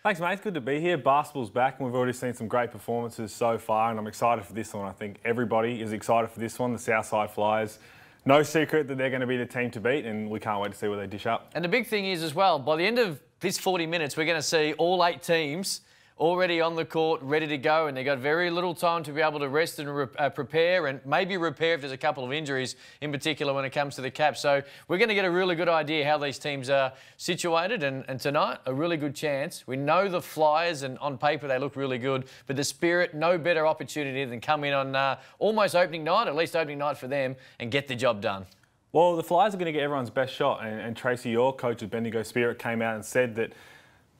Thanks, mate. It's good to be here. Basketball's back, and we've already seen some great performances so far, and I'm excited for this one. I think everybody is excited for this one, the Southside Flyers. No secret that they're going to be the team to beat, and we can't wait to see what they dish up. And the big thing is as well, by the end of this 40 minutes, we're going to see all 8 teams already on the court, ready to go, and they've got very little time to be able to rest and prepare and maybe repair if there's a couple of injuries, in particular when it comes to the Caps. So we're going to get a really good idea how these teams are situated, and tonight, a really good chance. We know the Flyers, and on paper they look really good, but the Spirit, no better opportunity than come in on almost opening night, at least opening night for them, and get the job done. Well, the Flyers are going to get everyone's best shot, and Tracy York, coach of Bendigo Spirit, came out and said that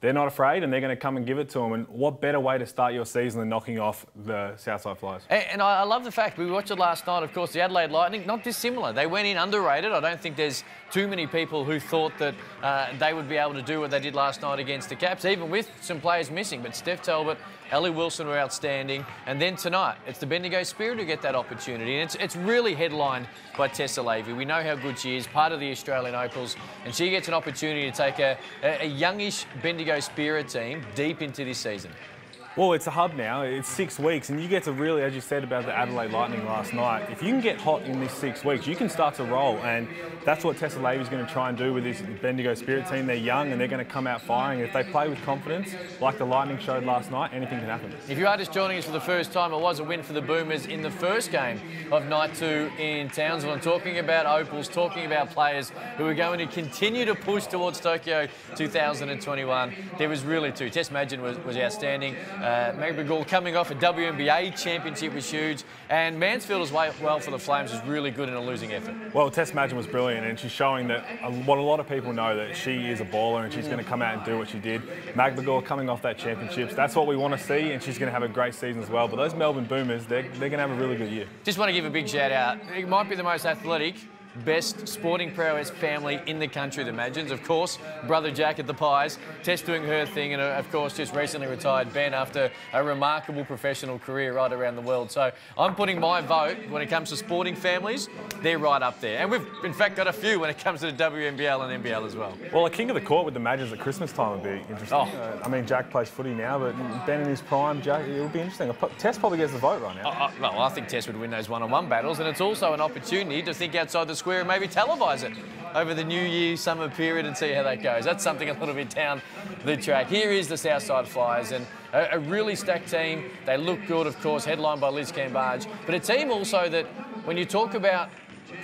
they're not afraid and they're going to come and give it to them. And what better way to start your season than knocking off the Southside Flyers? And I love the fact, we watched it last night, of course, the Adelaide Lightning, not dissimilar. They went in underrated. I don't think there's too many people who thought that they would be able to do what they did last night against the Caps, even with some players missing. But Steph Talbot, Ellie Wilson were outstanding. And then tonight, it's the Bendigo Spirit who get that opportunity. And it's really headlined by Tessa Lavey. We know how good she is, part of the Australian Opals, and she gets an opportunity to take a youngish Bendigo Spirit team deep into this season. Well, it's a hub now. It's 6 weeks, and you get to really, as you said about the Adelaide Lightning last night, if you can get hot in this 6 weeks, you can start to roll, and that's what Tessa Lavey's going to try and do with this Bendigo Spirit team. They're young, and they're going to come out firing. If they play with confidence, like the Lightning showed last night, anything can happen. If you are just joining us for the first time, it was a win for the Boomers in the first game of night 2 in Townsville. And talking about Opals, talking about players who are going to continue to push towards Tokyo 2021, there was really 2. Tess Madgen was outstanding. Maggie Gall coming off a WNBA Championship was huge, and Mansfield as well for the Flames was really good in a losing effort. Well, Tess Madgen was brilliant, and she's showing that what a lot of people know, that she is a baller and she's going to come out and do what she did. Maggie coming off that championships, that's what we want to see, and she's going to have a great season as well. But those Melbourne Boomers, they're going to have a really good year. Just want to give a big shout out. It might be the most athletic, best sporting prowess family in the country, the Madgens. Of course, brother Jack at the Pies, Tess doing her thing, and of course just recently retired Ben after a remarkable professional career right around the world. So I'm putting my vote when it comes to sporting families, they're right up there. And we've in fact got a few when it comes to the WNBL and NBL as well. Well, a king of the court with the Madgens at Christmas time would be interesting. Oh. I mean, Jack plays footy now, but Ben in his prime, Jack, it would be interesting. Tess probably gets the vote right now. Well, I think Tess would win those one-on-one battles, and it's also an opportunity to think outside the square and maybe televise it over the New Year summer period and see how that goes. That's something a little bit down the track. Here is the Southside Flyers, and a really stacked team. They look good, of course, headlined by Liz Cambage, but a team also that when you talk about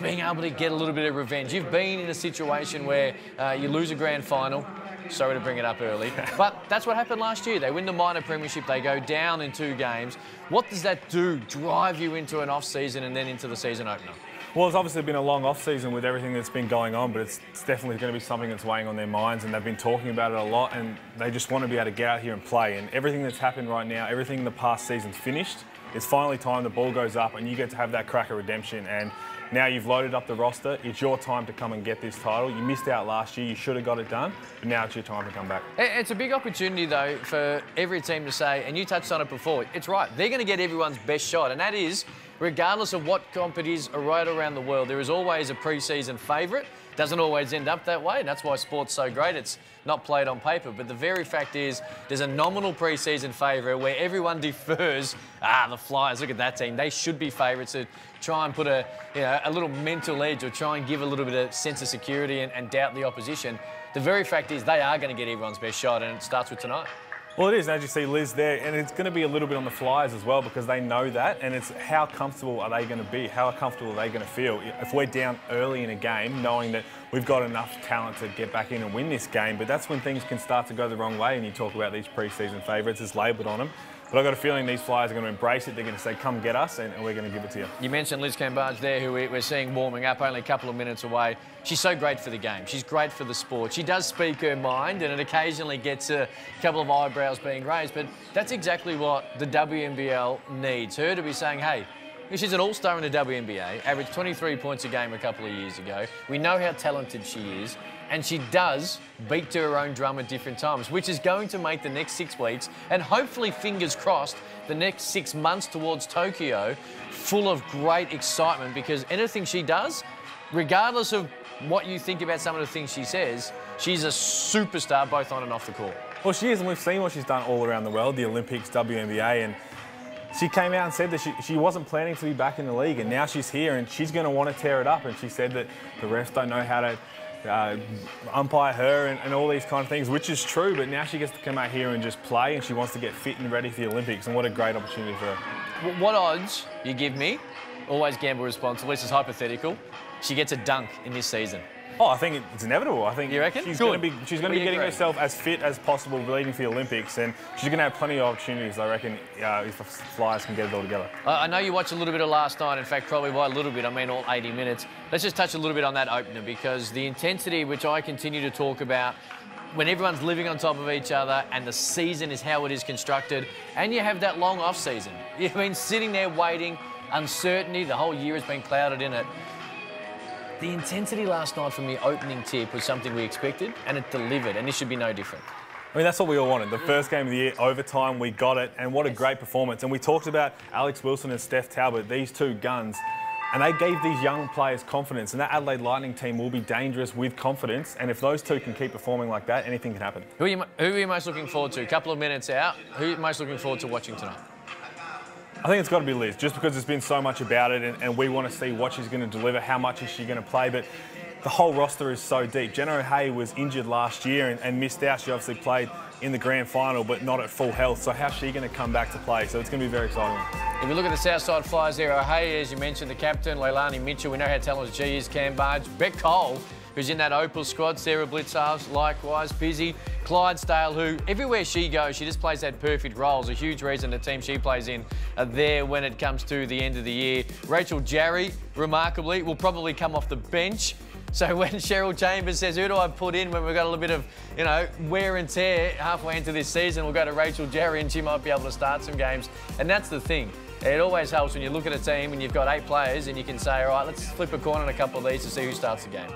being able to get a little bit of revenge, you've been in a situation where you lose a grand final. Sorry to bring it up early, but that's what happened last year. They win the minor premiership, they go down in 2 games. What does that do? Drive you into an off-season and then into the season opener? Well, it's obviously been a long off-season with everything that's been going on, but it's definitely going to be something that's weighing on their minds, and they've been talking about it a lot, and they just want to be able to get out here and play. And everything that's happened right now, everything in the past season's finished. It's finally time the ball goes up and you get to have that crack of redemption. And now you've loaded up the roster. It's your time to come and get this title. You missed out last year. You should have got it done, but now it's your time to come back. It's a big opportunity, though, for every team to say, and you touched on it before, it's right. They're going to get everyone's best shot, and that is, regardless of what comp it is right around the world, there is always a pre-season favourite. Doesn't always end up that way, and that's why sport's so great. It's not played on paper, but the very fact is there's a nominal pre-season favourite where everyone defers, the Flyers, look at that team, they should be favourites, to try and put a little mental edge or try and give a little bit of sense of security and doubt the opposition. The very fact is they are going to get everyone's best shot, and it starts with tonight. Well, it is, as you see Liz there, and it's going to be a little bit on the Flyers as well, because they know that, and it's how comfortable are they going to be, how comfortable are they going to feel if we're down early in a game, knowing that we've got enough talent to get back in and win this game. But that's when things can start to go the wrong way, and you talk about these pre-season favourites, it's labelled on them. But I've got a feeling these Flyers are going to embrace it. They're going to say, come get us, and we're going to give it to you. You mentioned Liz Cambage there, who we're seeing warming up, only a couple of minutes away. She's so great for the game. She's great for the sport. She does speak her mind, and it occasionally gets a couple of eyebrows being raised. But that's exactly what the WNBL needs. Her to be saying, hey, she's an all-star in the WNBA, averaged 23 points a game a couple of years ago. We know how talented she is. And she does beat to her own drum at different times, which is going to make the next 6 weeks, and hopefully, fingers crossed, the next 6 months towards Tokyo full of great excitement, because anything she does, regardless of what you think about some of the things she says, she's a superstar both on and off the court. Well, she is, and we've seen what she's done all around the world, the Olympics, WNBA, and she came out and said that she wasn't planning to be back in the league, and now she's here and she's going to want to tear it up. And she said that the refs don't know how to umpire her and all these kind of things, which is true, but now she gets to come out here and just play, and she wants to get fit and ready for the Olympics, and what a great opportunity for her. What odds you give me? Always gamble responsibly. This is hypothetical. She gets a dunk in this season. Oh, I think it's inevitable. I think you reckon? She's going to be getting herself as fit as possible leading for the Olympics, and she's going to have plenty of opportunities, I reckon, if the Flyers can get it all together. I know you watched a little bit of last night. In fact, probably by a little bit, I mean all 80 minutes. Let's just touch a little bit on that opener, because the intensity, which I continue to talk about, when everyone's living on top of each other and the season is how it is constructed, and you have that long off-season. You've been sitting there waiting, uncertainty, the whole year has been clouded in it. The intensity last night from the opening tip was something we expected, and it delivered, and this should be no different. I mean, that's what we all wanted. The first game of the year, overtime, we got it, and what a great performance. And we talked about Alex Wilson and Steph Talbot, these two guns, and they gave these young players confidence, and that Adelaide Lightning team will be dangerous with confidence, and if those two can keep performing like that, anything can happen. Who are you most looking forward to? A couple of minutes out. Who are you most looking forward to watching tonight? I think it's got to be Liz, just because there's been so much about it, and we want to see what she's going to deliver, how much is she going to play, but the whole roster is so deep. Jenna O'Hay was injured last year and missed out. She obviously played in the grand final, but not at full health, so how's she going to come back to play? So it's going to be very exciting. If we look at the Southside Flyers there, O'Hay, as you mentioned, the captain, Leilani Mitchell, we know how talented she is, Cam Barge, Beck Cole, who's in that Opal squad, Sarah Blitzarves, likewise, Busy, Clydesdale, who everywhere she goes, she just plays that perfect role. It's a huge reason the team she plays in are there when it comes to the end of the year. Rachel Jarry, remarkably, will probably come off the bench. So when Cheryl Chambers says, who do I put in when we've got a little bit of, wear and tear halfway into this season, we'll go to Rachel Jarry and she might be able to start some games. And that's the thing. It always helps when you look at a team and you've got 8 players and you can say, all right, let's flip a coin on a couple of these to see who starts the game.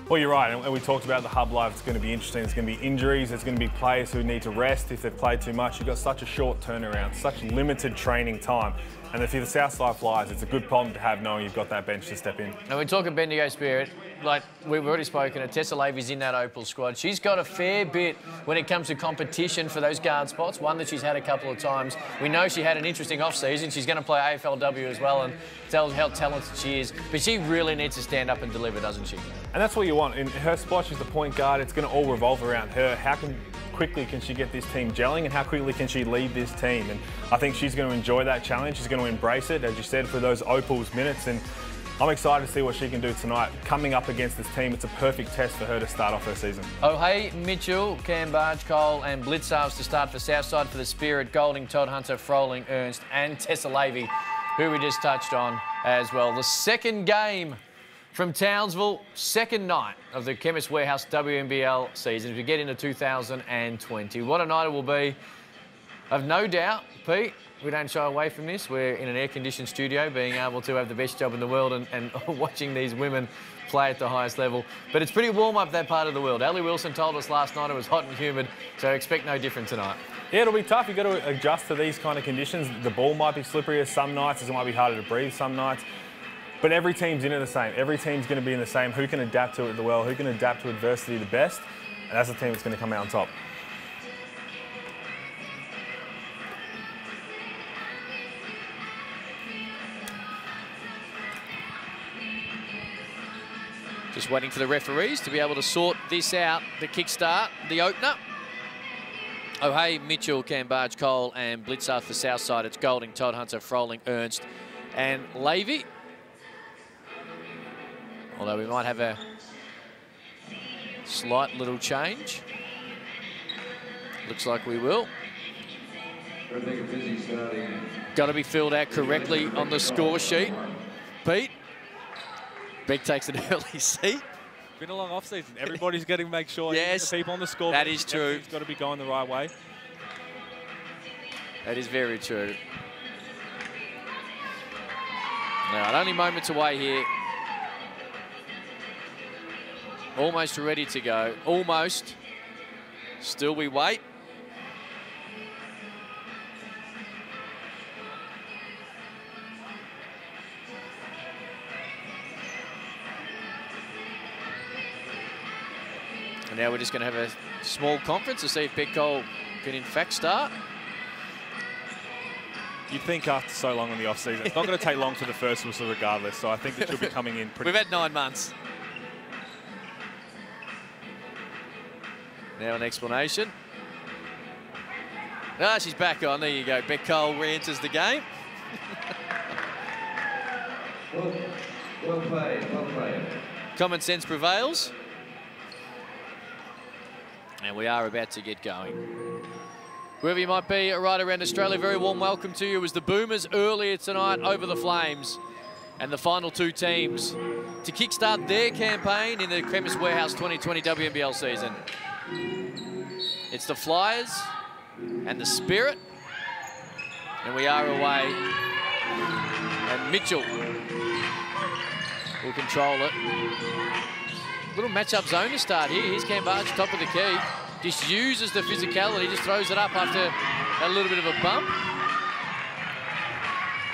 Well, you're right, and we talked about the hub life. It's going to be interesting. There's going to be injuries. There's going to be players who need to rest if they've played too much. You've got such a short turnaround, such limited training time. And if you're the Southside Flyers, it's a good problem to have knowing you've got that bench to step in. And we talk of Bendigo spirit, like we've already spoken, Tessa Lavy's in that Opal squad. She's got a fair bit when it comes to competition for those guard spots, one that she's had a couple of times. We know she had an interesting off-season. She's going to play AFLW as well and tells how talented she is. But she really needs to stand up and deliver, doesn't she? And that's what you want. In her spot, she's the point guard. It's going to all revolve around her. How quickly can she get this team gelling, and how quickly can she lead this team? And I think she's going to enjoy that challenge. She's going to embrace it, as you said, for those Opals minutes. And I'm excited to see what she can do tonight. Coming up against this team, it's a perfect test for her to start off her season. O'Hay, Mitchell, Cam Barge, Cole and Blitzarves to start for Southside for the Spirit. Golding, Todd Hunter, Froling, Ernst and Tessa Lavy, who we just touched on as well. The second game from Townsville, second night of the Chemist Warehouse WNBL season as we get into 2020. What a night it will be. I've no doubt, Pete, we don't shy away from this. We're in an air-conditioned studio, being able to have the best job in the world and watching these women play at the highest level. But it's pretty warm up that part of the world. Ali Wilson told us last night it was hot and humid, so expect no different tonight. Yeah, it'll be tough. You've got to adjust to these kind of conditions. The ball might be slipperier some nights, it might be harder to breathe some nights. But every team's in it the same. Every team's going to be in the same. Who can adapt to it the well? Who can adapt to adversity the best? And that's the team that's going to come out on top. Just waiting for the referees to be able to sort this out. The kickstart, the opener. O'Hay, Mitchell, Cam Barge, Cole and Blitzarves for Southside. It's Golding, Todd Hunter, Froling, Ernst and Lavy. Although we might have a slight little change. Looks like we will. Got to be filled out correctly on the score sheet. Pete. Beck takes an early seat. Been a long off-season. Everybody's got to make sure yes, the people on the score. That is true. It's got to be going the right way. That is very true. Now, only moments away here. Almost ready to go. Almost. Still we wait. And now we're just going to have a small conference to see if Beck Cole can in fact start. You'd think after so long in the off-season, it's not going to take long for the first whistle regardless, so I think it should be coming in pretty... We've had 9 months. Now an explanation. Ah, she's back on. There you go. Beck Cole re-enters the game. Well played, well played. Common sense prevails. And we are about to get going. Wherever you might be right around Australia, very warm welcome to you as the Boomers earlier tonight over the Flames. And the final 2 teams to kickstart their campaign in the Chemist Warehouse 2020 WNBL season. It's the Flyers and the Spirit. And we are away. And Mitchell will control it. Little match-up zone to start here. Here's Cambage, top of the key. Just uses the physicality, just throws it up after a little bit of a bump.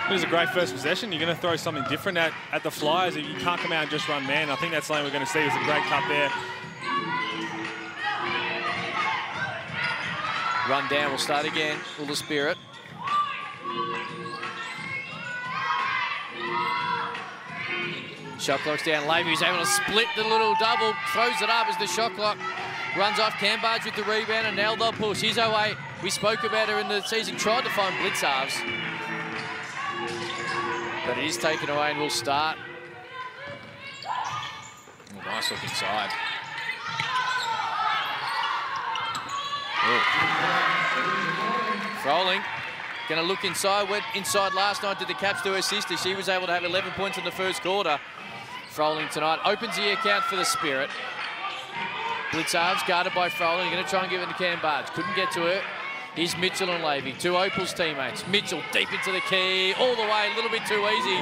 It was a great first possession. You're going to throw something different at the Flyers. You can't come out and just run man. I think that's something we're going to see. It's a great cut there. Run down, we'll start again. Will the Spirit. Shot clock's down. Levy's able to split the little double, throws it up as the shot clock runs off. Cambage with the rebound, and now they'll push. Here's 08. We spoke about her in the season, tried to find blitz halves. But it is taken away and will start. Oh, nice look inside. Froling going to look inside. Went inside last night, did the caps to her sister. She was able to have 11 points in the first quarter. Froling tonight opens the account for the Spirit. Blitz halves guarded by Froling. Going to try and give it to Cambage. Couldn't get to her. Here's Mitchell and Levy, 2 Opals teammates. Mitchell deep into the key, all the way, a little bit too easy.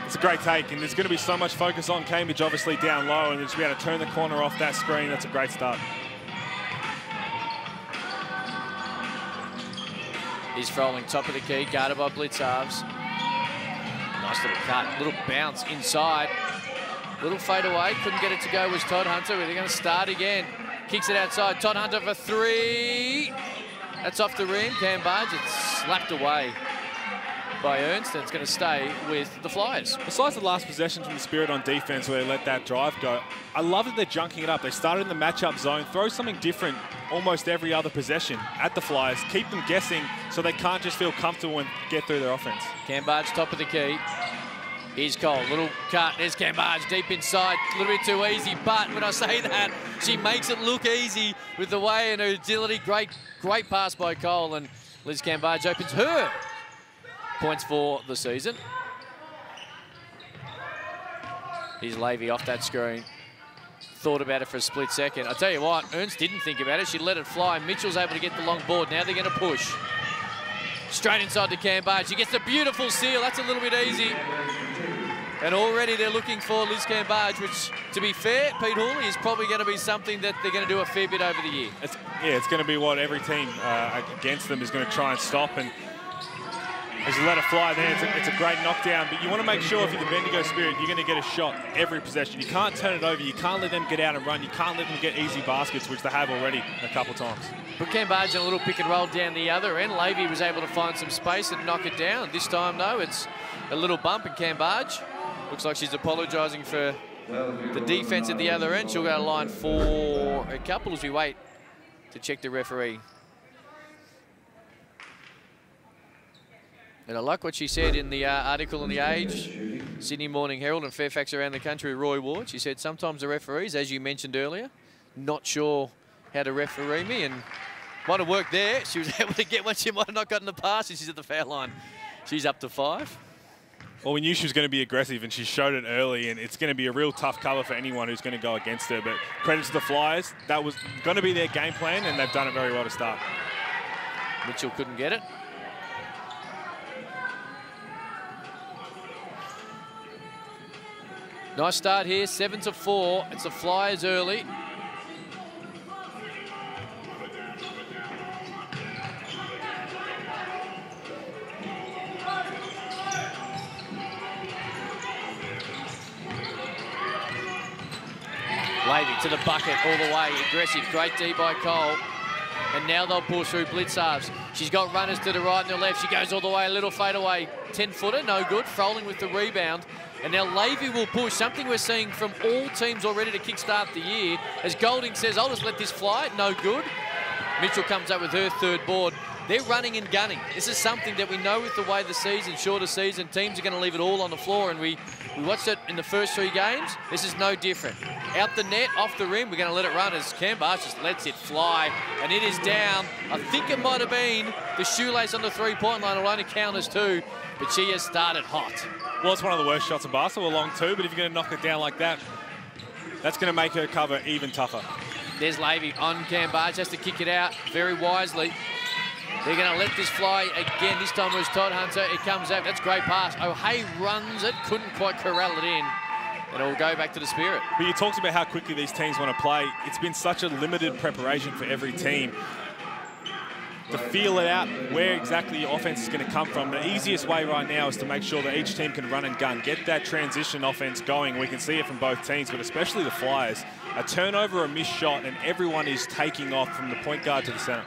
It's a great take, and there's going to be so much focus on Cambage, obviously down low, and just be able to turn the corner off that screen. That's a great start. Here's Froling, top of the key, guarded by blitz halves. Nice little cut, little bounce inside. Little fade away, couldn't get it to go was Todd Hunter. They're going to start again. Kicks it outside, Todd Hunter for 3. That's off the rim, Cambage, it's slapped away by Ernst, and it's going to stay with the Flyers. Besides the last possession from the Spirit on defense where they let that drive go, I love that they're junking it up. They started in the matchup zone, throw something different almost every other possession at the Flyers, keep them guessing so they can't just feel comfortable and get through their offense. Cambage, top of the key. Here's Cole, little cut, there's Cambage deep inside, a little bit too easy, but when I say that, she makes it look easy with the way and her agility. Great pass by Cole, and Liz Cambage opens her points for the season. Here's Levy off that screen. Thought about it for a split second. I tell you what, Ernst didn't think about it, she let it fly. Mitchell's able to get the long board, now they're going to push. Straight inside to Cambage. She gets a beautiful seal. That's a little bit easy. And already they're looking for Liz Cambage, which, to be fair, Pete Hawley is probably going to be something that they're going to do a fair bit over the year. It's going to be what every team against them is going to try and stop. And as you let it fly there, it's a great knockdown. But you want to make sure if you're the Bendigo Spirit, you're going to get a shot every possession. You can't turn it over. You can't let them get out and run. You can't let them get easy baskets, which they have already a couple times. Put Cambage in a little pick and roll down the other end. Levy was able to find some space and knock it down. This time, though, it's a little bump, and Cambage looks like she's apologising for the defence at the other end. She'll go to line for a couple as we wait to check the referee. And I like what she said in the article in The Age, Sydney Morning Herald and Fairfax Around the Country, Roy Ward. She said sometimes the referees, as you mentioned earlier, not sure how to referee me, and might have worked there. She was able to get one she might have not gotten the pass, and she's at the foul line. She's up to 5. Well, we knew she was going to be aggressive, and she showed it early, and it's going to be a real tough cover for anyone who's going to go against her. But credit to the Flyers. That was going to be their game plan, and they've done it very well to start. Mitchell couldn't get it. Nice start here, 7-4. It's the Flyers early. Levy to the bucket all the way, aggressive, great D by Cole. And now they'll pull through Blitzarves. She's got runners to the right and the left. She goes all the way, a little fadeaway. 10-footer, no good. Froling with the rebound. And now Levy will push, something we're seeing from all teams already to kickstart the year. As Golding says, I'll just let this fly, no good. Mitchell comes up with her third board. They're running and gunning. This is something that we know with the way the season, shorter season, teams are going to leave it all on the floor, and we watched it in the first 3 games. This is no different. Out the net, off the rim, we're going to let it run as Canberra just lets it fly, and it is down. I think it might have been the shoelace on the three-point line. It'll only count as 2, but she has started hot. Well, it's one of the worst shots in basketball along 2, but if you're going to knock it down like that, that's going to make her cover even tougher. There's Levy on Canberra, has to kick it out very wisely. They're going to let this fly again. This time it was Todd Hunter. It comes out. That's a great pass. O'Hay runs it. Couldn't quite corral it in. And it'll go back to the Spirit. But you talked about how quickly these teams want to play. It's been such a limited preparation for every team. To feel it out where exactly your offense is going to come from. The easiest way right now is to make sure that each team can run and gun. Get that transition offense going. We can see it from both teams, but especially the Flyers. A turnover, a missed shot, and everyone is taking off from the point guard to the center.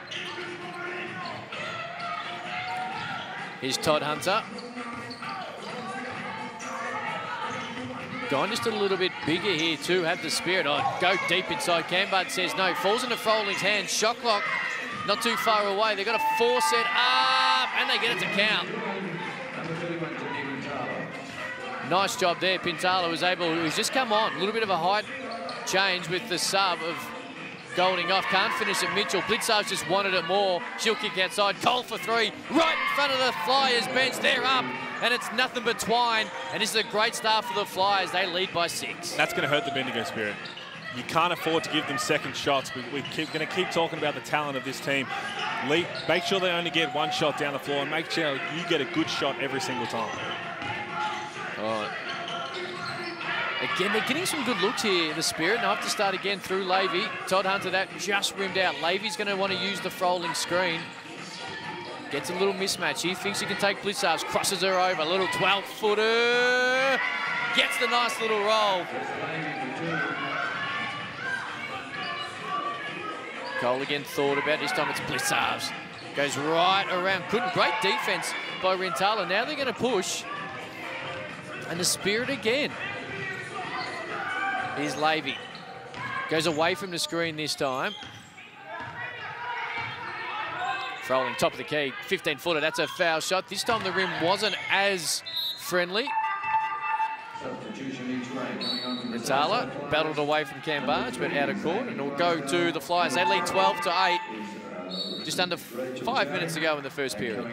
Here's Todd Hunter. Gone just a little bit bigger here too, have the Spirit. Go deep inside. Cambard says no. Falls into Froling's hands. Shot clock not too far away. They've got to force it up, and they get it to count. Nice job there. Pintala was able, he's just come on. A little bit of a height change with the sub of Golding off, can't finish it. Mitchell. Blitzarves just wanted it more. She'll kick outside. Cole for 3. Right in front of the Flyers bench. They're up, and it's nothing but twine. And this is a great start for the Flyers. They lead by 6. That's going to hurt the Bendigo Spirit. You can't afford to give them second shots. We're going to keep talking about the talent of this team. Make sure they only get 1 shot down the floor, and make sure you get a good shot every single time. All right. Again, they're getting some good looks here, the Spirit. And I have to start again through Levy. Todd Hunter, that just rimmed out. Levy's going to want to use the Froling screen. Gets a little mismatch. He thinks he can take Blitzarves. Crosses her over. A little 12-footer. Gets the nice little roll. Cole again thought about it. This time it's Blitzarves. Goes right around. Great defense by Rintala. Now they're going to push. And the Spirit again. Here's Levy. Goes away from the screen this time. Froling, top of the key. 15-footer. That's a foul shot. This time the rim wasn't as friendly. Rintala battled away from Cam Barge, but out of court, and it'll go to the Flyers. They lead 12-8. Just under 5 minutes to go in the first period.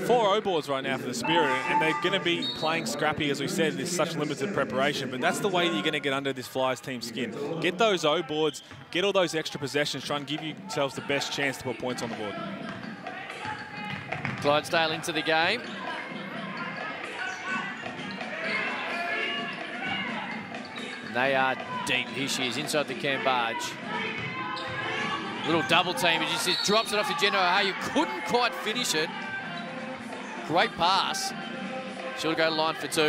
4 O-boards right now for the Spirit, and they're going to be playing scrappy, as we said. There's such limited preparation, but that's the way you're going to get under this Flyers team skin. Get those O-boards, get all those extra possessions, try and give yourselves the best chance to put points on the board. Clydesdale into the game. And they are deep. Here she is, inside the Cam Barge. Little double team, and she just drops it off to Jenna O'Hay. You couldn't quite finish it. Great pass. She'll go line for 2.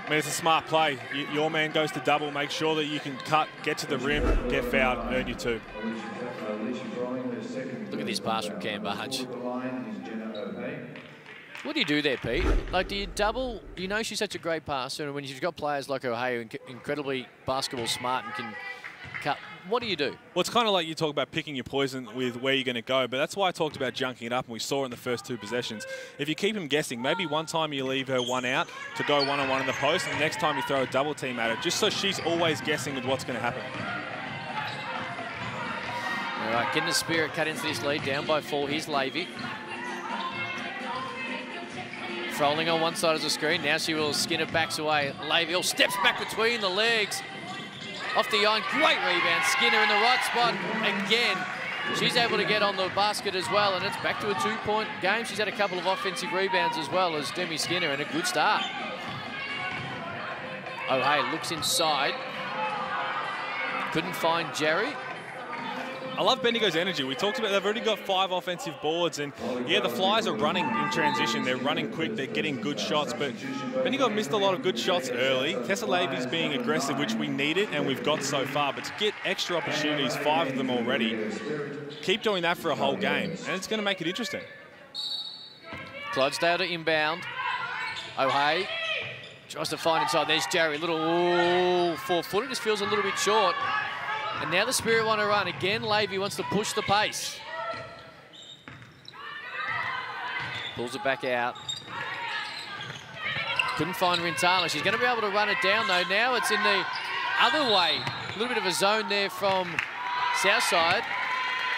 I mean, it's a smart play. Your man goes to double, make sure that you can cut, get to the rim, get fouled, earn you 2. Look at this pass from Cam Barge. What do you do there, Pete? Like, do you double? You know she's such a great passer, and when you've got players like O'Hay who are incredibly basketball smart and can cut, what do you do? Well, it's kind of like you talk about picking your poison with where you're going to go, but that's why I talked about junking it up, and we saw it in the first 2 possessions. If you keep him guessing, maybe one time you leave her 1 out to go one-on-one in the post, and the next time you throw a double team at her, just so she's always guessing with what's going to happen. All right, getting the Spirit cut into this lead, down by 4. Here's Levy. Froling on one side of the screen. Now she will skin it, backs away. Levy steps back between the legs. Off the iron, great rebound. Skinner in the right spot again. She's able to get on the basket as well, and it's back to a 2-point game. She's had a couple of offensive rebounds as well as Demi Skinner, and a good start. O'Hay looks inside. Couldn't find Jerry. I love Bendigo's energy. We talked about they've already got 5 offensive boards, and yeah, the Flyers are running in transition. They're running quick. They're getting good shots, but Bendigo missed a lot of good shots early. Tessa Levy's being aggressive, which we needed, and we've got so far. But to get extra opportunities, 5 of them already, keep doing that for a whole game, and it's going to make it interesting. Clydesdale to inbound. O'Hay tries to find inside. There's Jerry. Little 4-footer. Just feels a little bit short. And now the Spirit want to run. Again, Levy wants to push the pace. Pulls it back out. Couldn't find Rintala. She's going to be able to run it down, though. Now it's in the other way. A little bit of a zone there from Southside.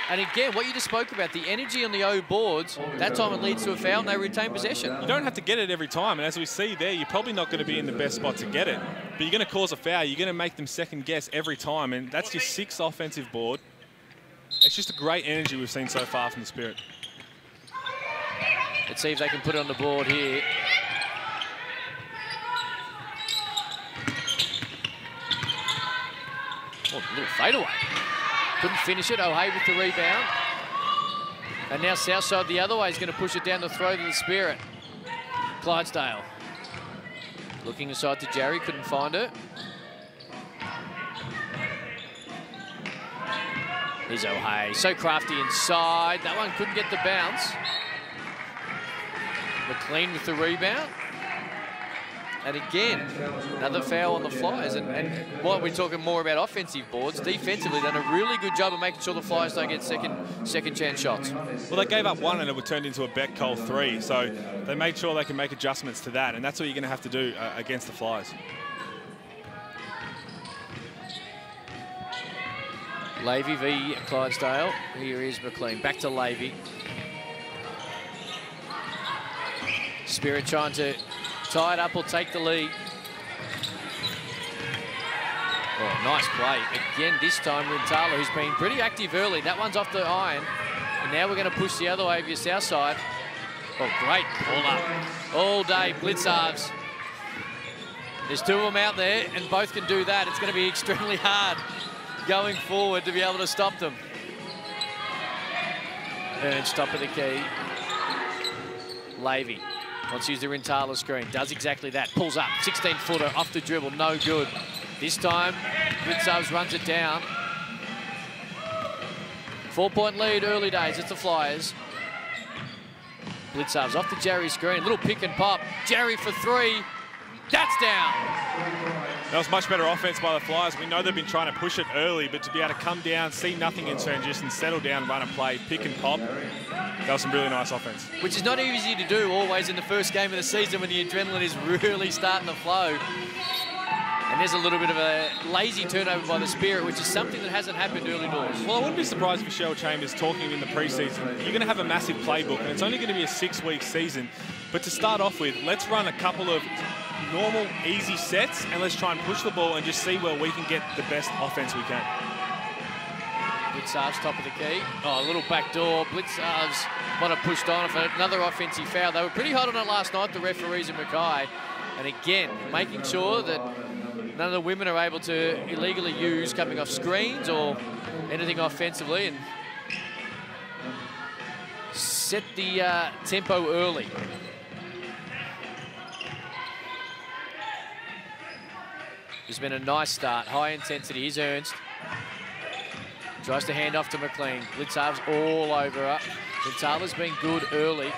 And again, what you just spoke about, the energy on the O boards, that time it leads to a foul and they retain possession. You don't have to get it every time, and as we see there, you're probably not going to be in the best spot to get it. But you're going to cause a foul, you're going to make them second guess every time, and that's your 6th offensive board. It's just a great energy we've seen so far from the Spirit. Let's see if they can put it on the board here. Oh, a little fadeaway. Couldn't finish it. O'Hay with the rebound. And now Southside the other way is going to push it down the throat of the Spirit. Clydesdale. Looking aside to Jerry, couldn't find her. Here's O'Hay. So crafty inside. That one couldn't get the bounce. McLean with the rebound. And again, another foul on the Flyers. And while we're talking more about offensive boards, defensively done a really good job of making sure the Flyers don't get second chance shots. Well, they gave up 1 and it turned into a Beck-Cole 3. So they made sure they can make adjustments to that. And that's what you're going to have to do against the Flyers. Levy v Clydesdale. Here is McLean. Back to Levy. Spirit trying to tie it up or take the lead. Oh, nice play. Again, this time Rintala, who's been pretty active early. That one's off the iron. And now we're going to push the other way via Southside. Oh, great pull up. All day, blitz halves. There's 2 of them out there, and both can do that. It's going to be extremely hard going forward to be able to stop them. Ernst top of the key. Levy. Wants to use the Rintala screen. Does exactly that. Pulls up. 16-footer off the dribble. No good. This time, Blitzarves runs it down. 4-point lead early days. It's the Flyers. Blitzarves off the Jerry screen. Little pick and pop. Jerry for 3. That's down. That was much better offense by the Flyers. We know they've been trying to push it early, but to be able to come down, see nothing in transition, settle down, run a play, pick and pop, that was some really nice offense. Which is not easy to do always in the first game of the season when the adrenaline is really starting to flow. And there's a little bit of a lazy turnover by the Spirit, which is something that hasn't happened early doors. Well, I wouldn't be surprised if Cheryl Chambers talking in the preseason. You're going to have a massive playbook, and it's only going to be a 6-week season. But to start off with, let's run a couple of normal, easy sets, and let's try and push the ball and just see where we can get the best offense we can. Blitzarves top of the key. Oh, a little back door. Blitzarves might have pushed on for another offensive foul. They were pretty hot on it last night, the referees in Mackay. And again, making sure that none of the women are able to illegally use coming off screens or anything offensively, and set the tempo early. It's been a nice start. High intensity. Here's Ernst. Tries to hand off to McLean. Blitzarves all over her. Rintala's been good early.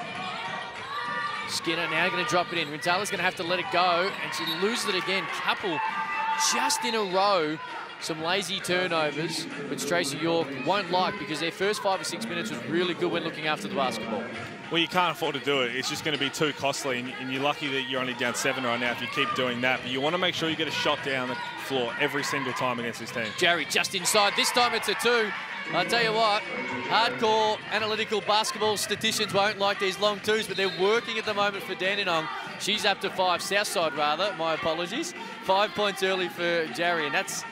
Skinner now going to drop it in. Rintala's going to have to let it go, and she loses it again. Couple just in a row. Some lazy turnovers, which Tracy York won't like because their first 5 or 6 minutes was really good when looking after the basketball. Well, you can't afford to do it. It's just going to be too costly, and you're lucky that you're only down 7 right now if you keep doing that. But you want to make sure you get a shot down the floor every single time against this team. Jerry just inside. This time it's a 2. I'll tell you what, hardcore analytical basketball statisticians won't like these long 2s, but they're working at the moment for Dandenong. She's up to 5, Southside rather, my apologies. 5 points early for Jerry, and that's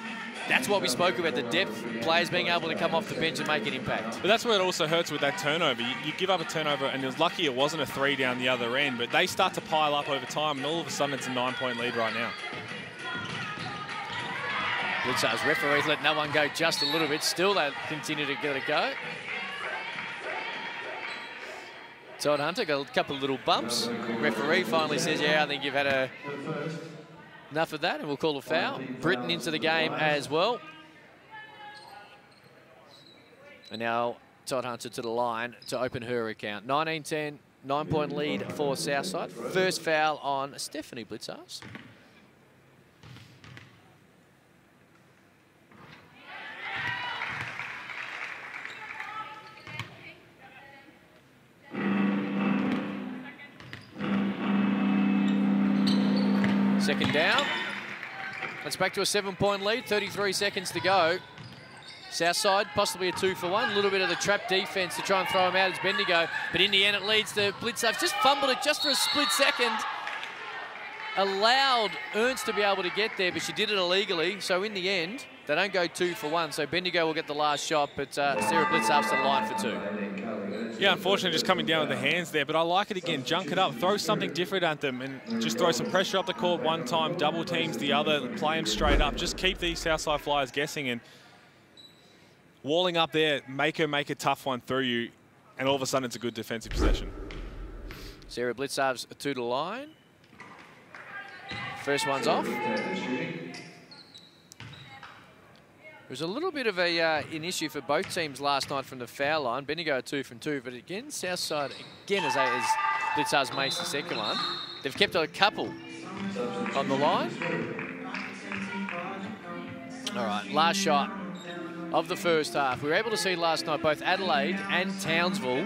what we spoke about, the depth, players being able to come off the bench and make an impact. But that's where it also hurts with that turnover. You give up a turnover, and it was lucky it wasn't a 3 down the other end, but they start to pile up over time, and all of a sudden it's a 9-point lead right now. Blitzar's referees let no one go just a little bit. Still, they continue to get it go. Todd Hunter got a couple of little bumps. Referee finally says, yeah, I think you've had enough of that, and we'll call a foul. Britton into the game as well. And now Todd Hunter to the line to open her account. 19-10, 9-point lead for Southside. First foul on Stephanie Blitzars. Second down. It's back to a 7-point lead, 33 seconds to go. Southside, possibly a 2-for-1. A little bit of the trap defense to try and throw him out as Bendigo. But in the end, it leads to Blitzar's just fumbled it just for a split second. Allowed Ernst to be able to get there, but she did it illegally. So in the end, they don't go 2-for-1. So Bendigo will get the last shot, but Sarah Blitzar's to the line for 2. Yeah, unfortunately, just coming down with the hands there, but I like it again. Junk it up, throw something different at them, and just throw some pressure up the court one time, double teams the other, play them straight up. Just keep these Southside Flyers guessing, and walling up there, make her make a tough one through you, and all of a sudden it's a good defensive possession. Sarah Blitzar's to the line. First one's off. It was a little bit of an issue for both teams last night from the foul line. Bendigo 2 from 2, but again, Southside, again, as Blitzar's makes the second one. They've kept a couple on the line. All right, last shot of the first half. We were able to see last night both Adelaide and Townsville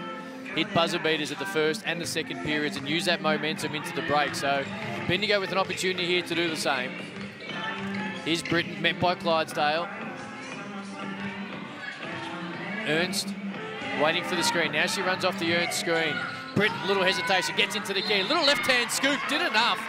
hit buzzer beaters at the first and the second periods and use that momentum into the break. So Bendigo with an opportunity here to do the same. Here's Britton, met by Clydesdale. Ernst waiting for the screen. Now she runs off the Ernst screen. Britton, little hesitation, gets into the key. Little left-hand scoop, did enough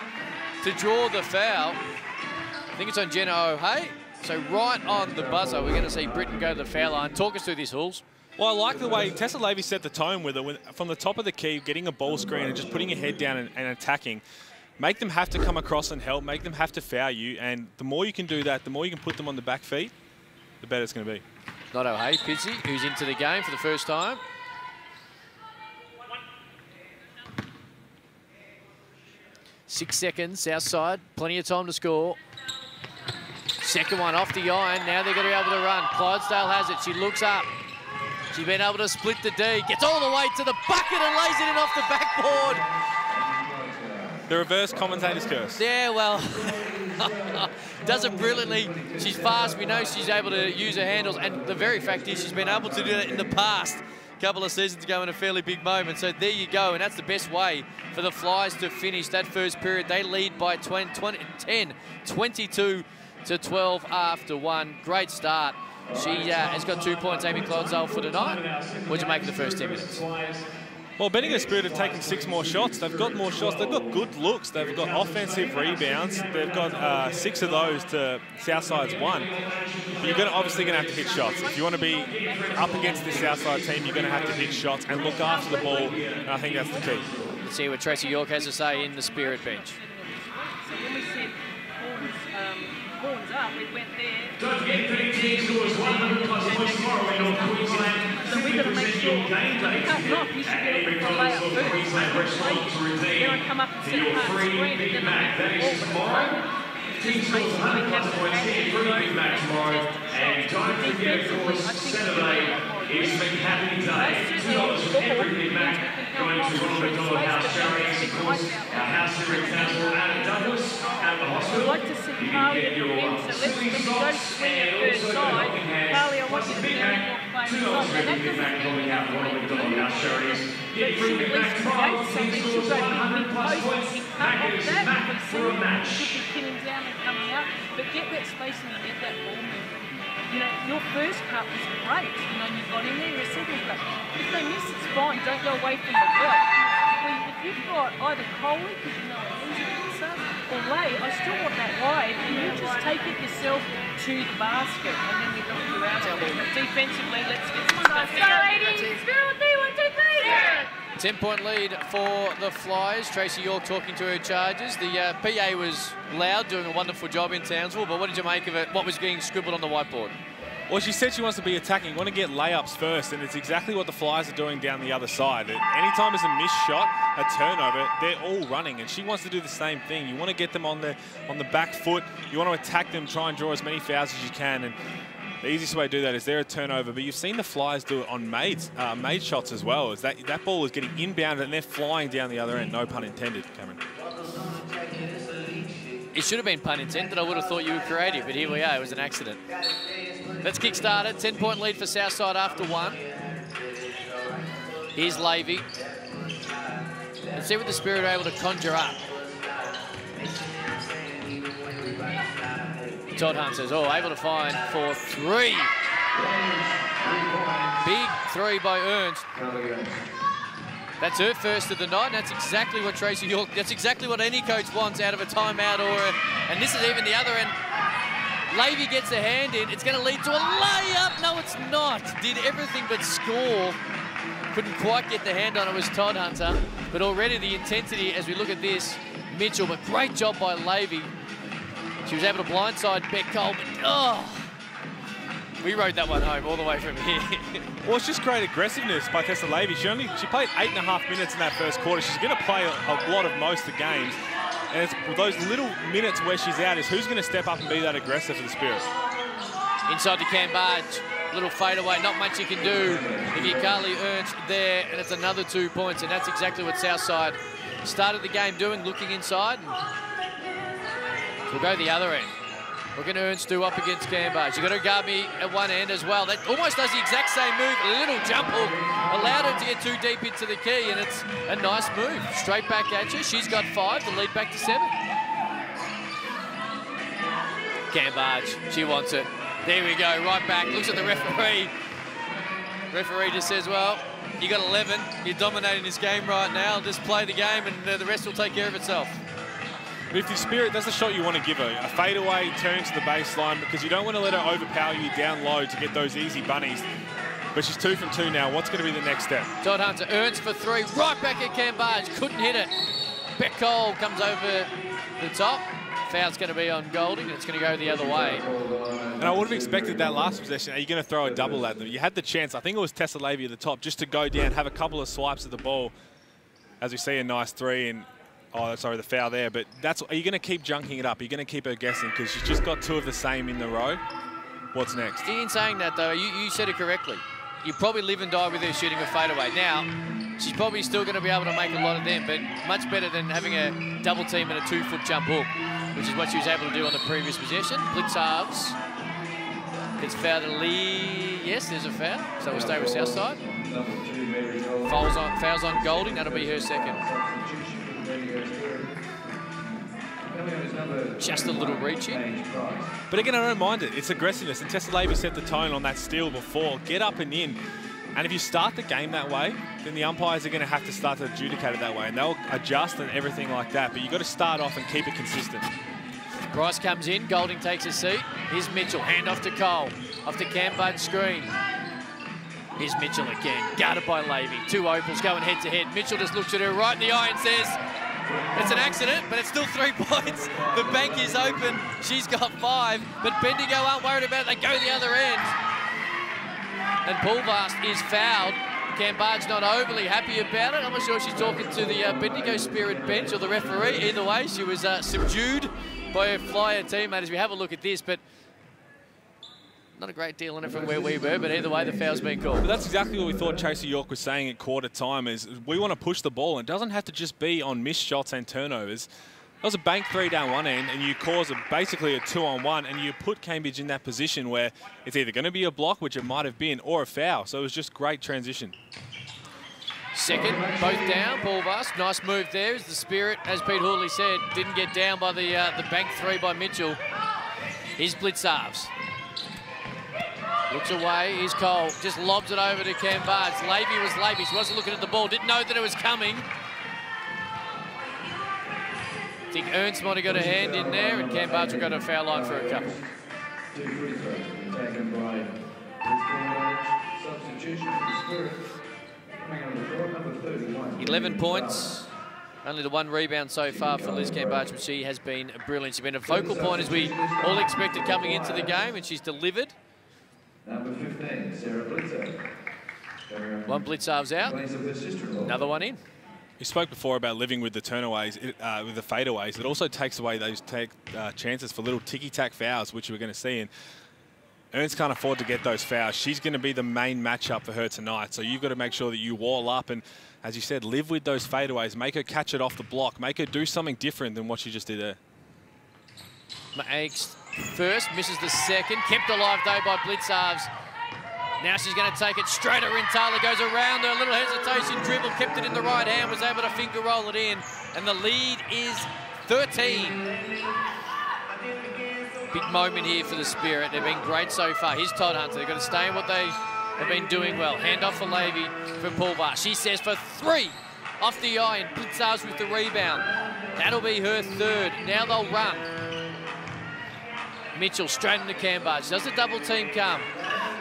to draw the foul. I think it's on Jenna O'Hay. So right on the buzzer, we're going to see Britton go to the foul line. Talk us through this, Halls. Well, I like the way Tessa Levy set the tone with it. From the top of the key, getting a ball screen and just putting your head down and attacking. Make them have to come across and help. Make them have to foul you. And the more you can do that, the more you can put them on the back feet, the better it's going to be. Not O'Hay, Pizzi, who's into the game for the first time. Six seconds, Southside, plenty of time to score. Second one off the iron, now they're going to be able to run. Clydesdale has it, she looks up. She's been able to split the D, gets all the way to the bucket and lays it in off the backboard. The reverse commentator's curse. Yeah, well, does it brilliantly. She's fast. We know she's able to use her handles. And the very fact is she's been able to do that in the past couple of seasons ago in a fairly big moment. So there you go. And that's the best way for the Flyers to finish that first period. They lead by 10, 22 to 12 after one. Great start. She has got 2 points, Amy Clydesdale, for tonight. What did you make of the first 10 minutes? Well, Bendigo Spirit have taken 6 more shots. They've got more shots. They've got good looks. They've got offensive rebounds. They've got 6 of those to Southside's 1. But you're obviously going to have to hit shots. If you want to be up against this Southside team, you're going to have to hit shots and look after the ball. And I think that's the key. Let's see what Tracy York has to say in the Spirit bench. So when we said horns up, we went there. Don't forget 15 scores 100 plus points tomorrow in North Queensland. So we've got to make sure when we cut it off, you should get it for a layup first. Then I come up and set a part of the screen and then I make the ball. But at the moment, 15 scores 100 plus points, 10 free Big Mac tomorrow. And don't forget, of course, Saturday is McHappy Day. $2 for every Big Mac going to Ronald McDonald House Charities, of course. Our house here in Townsville and at Douglas, at the hospital. I'd like to see Carly at the end, so let's go to swing at third side. Carly, I want you to be there and walk playing the side. And that doesn't mean you have to win the lead. But she at least creates something. She'll go big post and cut off that. We see her. She'll be pinning down and coming out. But get that spacing and get that ball moving. You know, your first cut was great. You know, you got in there, your second cut. If they miss, it's fine. Don't go away from the block. If you've got either Coley, because you know it's easy to serve, or Lay, I still want that wide, and you just take it yourself to the basket, and then we knock you out. But defensively, let's get some stuff. Go, ladies! Spirit 1, 2, 3! 10-point lead for the Flyers. Tracy York talking to her charges. The PA was loud, doing a wonderful job in Townsville, but what did you make of it? What was getting scribbled on the whiteboard? Well, she said she wants to be attacking. You want to get layups first, and it's exactly what the Flyers are doing down the other side. Anytime there's a missed shot, a turnover, they're all running, and she wants to do the same thing. You want to get them on the back foot. You want to attack them, try and draw as many fouls as you can, and the easiest way to do that is they're a turnover, but you've seen the Flyers do it on made shots as well. Is that ball is getting inbounded and they're flying down the other end. No pun intended, Cameron. It should have been pun intended. I would have thought you were creative, but here we are. It was an accident. Let's kick-start it. 10-point lead for Southside after 1. Here's Levy. Let's see what the Spirit are able to conjure up. Todd Hunt says, oh, able to find for 3. Big 3 by Ernst. That's her first of the night, and that's exactly what Tracy York, that's exactly what any coach wants out of a timeout and this is even the other end. Levy gets a hand in, it's going to lead to a layup. No, it's not. Did everything but score. Couldn't quite get the hand on it, was Todd Hunter. But already the intensity as we look at this, Mitchell, but great job by Levy. She was able to blindside Beck Cole, but oh, we rode that one home all the way from here. Well, it's just great aggressiveness by Tessa Levy. She played 8.5 minutes in that first quarter. She's going to play a lot of most of the games. And it's those little minutes where she's out is who's going to step up and be that aggressive for the Spirit. Inside to Cambage, little fadeaway, not much you can do if you Carly Ernst there, and it's another 2 points, and that's exactly what Southside started the game doing, looking inside. We'll go the other end. We're going to Ernst do up against Cambage. You've got Ugabi at one end as well. That almost does the exact same move. A little jump hook allowed her to get too deep into the key, and it's a nice move. Straight back at you. She's got 5. The lead back to 7. Cambage, she wants it. There we go, right back. Looks at the referee. Referee just says, well, you got 11. You're dominating this game right now. Just play the game, and the rest will take care of itself. But if the Spirit, that's the shot you want to give her. A fadeaway turn to the baseline because you don't want to let her overpower you down low to get those easy bunnies. But she's 2 from 2 now. What's going to be the next step? Todd Hunter earns for 3. Right back at Cambage. Couldn't hit it. Beck Cole comes over the top. Foul's going to be on Golding, and it's going to go the other way. And I would have expected that last possession. Are you going to throw a double at them? You had the chance. I think it was Tessa Levy at the top just to go down, have a couple of swipes at the ball. As we see, a nice 3 and... Oh, sorry, the foul there. But that's. Are you going to keep junking it up? Are you going to keep her guessing? Because she's just got 2 of the same in the row. What's next? In saying that, though, you said it correctly. You probably live and die with her shooting a fadeaway. Now, she's probably still going to be able to make a lot of them, but much better than having a double team and a 2-foot jump hook, which is what she was able to do on the previous possession. Blitz halves. Gets fouled to Lee. Yes, there's a foul. So we'll stay with Southside. Fouls on Golding. That'll be her second. Just a little reaching. But again, I don't mind it. It's aggressiveness. And Tessa Levy set the tone on that steal before. Get up and in. And if you start the game that way, then the umpires are going to have to start to adjudicate it that way. And they'll adjust and everything like that. But you've got to start off and keep it consistent. Bryce comes in. Golding takes a seat. Here's Mitchell. Hand off to Cole. Off to Cambage screen. Here's Mitchell again. Guarded by Levy. 2 Opals going head to head. Mitchell just looks at her right in the eye and says, it's an accident, but it's still 3 points. The bank is open. She's got 5, but Bendigo aren't worried about it. They go the other end. And Pulvast is fouled. Cambage not overly happy about it. I'm not sure she's talking to the Bendigo Spirit bench or the referee. Either way, she was subdued by her Flyer teammate as we have a look at this, but not a great deal in it from where we were, but either way, the foul's been called. But that's exactly what we thought Tracy York was saying at quarter time is we want to push the ball. And it doesn't have to just be on missed shots and turnovers. That was a bank 3 down one end, and you cause basically a 2-on-1, and you put Cambridge in that position where it's either going to be a block, which it might have been, or a foul. So it was just great transition. Second, both down. Paul Vast, nice move there as the Spirit, as Pete Hawley said, didn't get down by the bank 3 by Mitchell. Here's Blitzarves. Looks away, here's Cole, just lobs it over to Cambage. Levy was Levy, she wasn't looking at the ball, didn't know that it was coming. I think Ernst might have got a hand in there, and Cambage will go to a foul line for a couple. Substitution for the Spirit. Coming on the floor, number 31. 11 points. Only the 1 rebound so far for Liz Cambage, but she has been brilliant. She's been a focal point as we all expected coming into the game, and she's delivered. Number 15, Sarah Blitzer. 1 Blitzarves out, another one in. You spoke before about living with the turnaways, with the fadeaways. It also takes away those chances for little ticky-tack fouls, which we're going to see. And Ernst can't afford to get those fouls. She's going to be the main matchup for her tonight. So you've got to make sure that you wall up and, as you said, live with those fadeaways. Make her catch it off the block. Make her do something different than what she just did there. Makes first, misses the second. Kept alive, though, by Blitzarves. Now she's going to take it straight at Rintala. Goes around her, a little hesitation, dribble, kept it in the right hand, was able to finger roll it in. And the lead is 13. Big moment here for the Spirit. They've been great so far. Here's Todd Hunter. They've got to stay in what they have been doing well. Hand off for Levy for Pulvar. She says for 3 off the eye, and Blitzarves with the rebound. That'll be her 3rd. Now they'll run. Mitchell straight into Cambage. Does the double team come?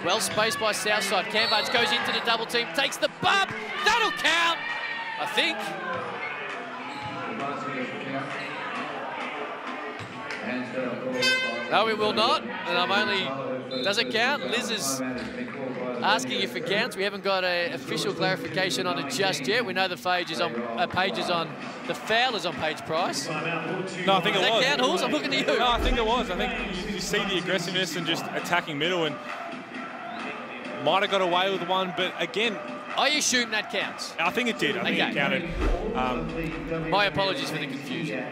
Well spaced by Southside. Cambage goes into the double team, takes the bump. That'll count, I think. No, it will not. And I'm only, does it count? Liz is asking if it counts. We haven't got an official clarification on it just yet. We know the page is on, the foul is on Paige Price. No, I think it was. Does that count, Halls? I'm looking at you. No, I think it was. I think you see the aggressiveness and just attacking middle, and might have got away with one, but again, I assume that counts. I think it did. I think it counted. My apologies for the confusion.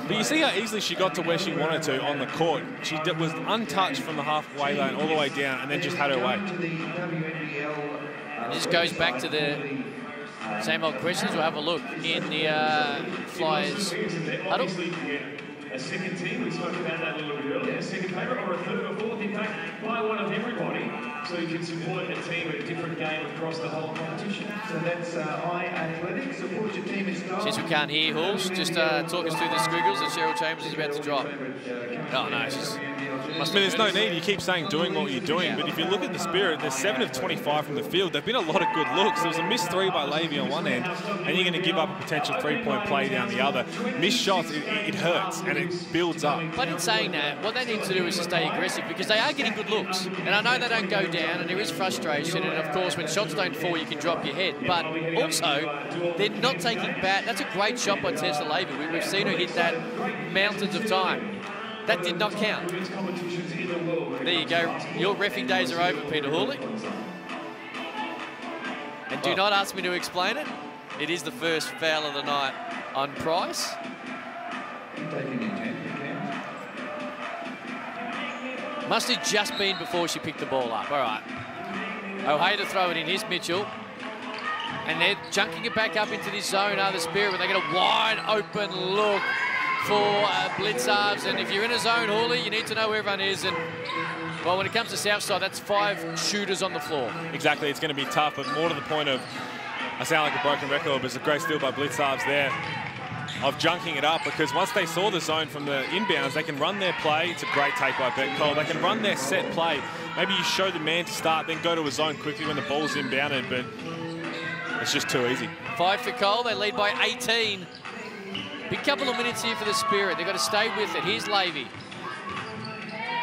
But you see how easily she got to where she wanted to on the court. She was untouched from the halfway lane all the way down, and then just had her way. And this goes back to the same old questions. We'll have a look in the Flyers huddle. A second team, we spoke about that a little bit earlier, a second favourite or a third or fourth, in fact, by one of everybody, so you can support a team at a different game across the whole competition. So that's iAthletics, support your team in style. Since we can't hear Halls, just talk us through the squiggles that Cheryl Chambers is about to drop. Oh, no, she's... I mean, there's no need. You keep saying doing what you're doing, but if you look at the Spirit, they're 7 of 25 from the field. There've been a lot of good looks. There was a missed 3 by Levy on one end, and you're going to give up a potential 3-point play down the other. Missed shots, it hurts, and it builds up. But in saying that, what they need to do is to stay aggressive, because they are getting good looks. And I know they don't go down, and there is frustration, and of course, when shots don't fall, you can drop your head. But also, they're not taking back. That's a great shot by Tessa Levy. We've seen her hit that mountains of time. That did not count. There you go. Your reffing days are over, Peter Hawley. And do not ask me to explain it. It is the first foul of the night on Price. Must have just been before she picked the ball up. All right. O'Hay to throw it in. Here's Mitchell. And they're junking it back up into this zone, the Spirit, but they get a wide open look for Blitzarves. And if you're in a zone, Hawley, you need to know where everyone is. And, well, when it comes to Southside, that's 5 shooters on the floor. Exactly. It's going to be tough, but more to the point of, I sound like a broken record, but it's a great steal by Blitzarves there of junking it up, because once they saw the zone from the inbounds, they can run their play. It's a great take by Bet Cole. They can run their set play. Maybe you show the man to start, then go to a zone quickly when the ball's inbounded, but it's just too easy. 5 for Cole. They lead by 18. Big couple of minutes here for the Spirit. They've got to stay with it. Here's Levy.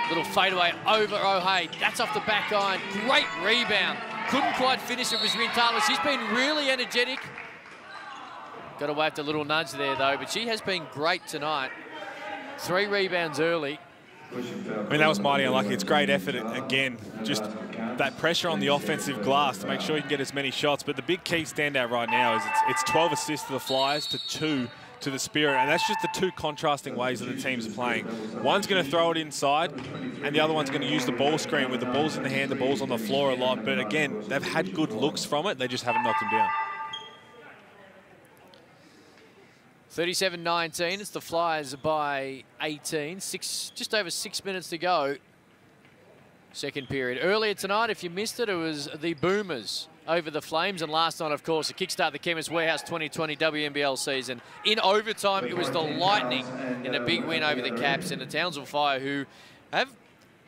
Little fadeaway over O'Hay. That's off the back iron. Great rebound. Couldn't quite finish it. Was Rintala. She's been really energetic. Got to wave the little nudge there, though, but she has been great tonight. 3 rebounds early. I mean, that was mighty unlucky. It's great effort again. Just that pressure on the offensive glass to make sure you can get as many shots. But the big key standout right now is it's 12 assists to the Flyers to 2 to the Spirit. And that's just the 2 contrasting ways that the team's playing. One's going to throw it inside, and the other one's going to use the ball screen with the ball's in the hand, the ball's on the floor a lot. But again, they've had good looks from it. They just haven't knocked them down. 37-19, it's the Flyers by 18. Just over 6 minutes to go. Second period. Earlier tonight, if you missed it, it was the Boomers over the Flames. And last night, of course, to kickstart the Chemist Warehouse 2020 WNBL season. In overtime, it was the Lightning in a big win over the Caps and the Townsville Fire, who have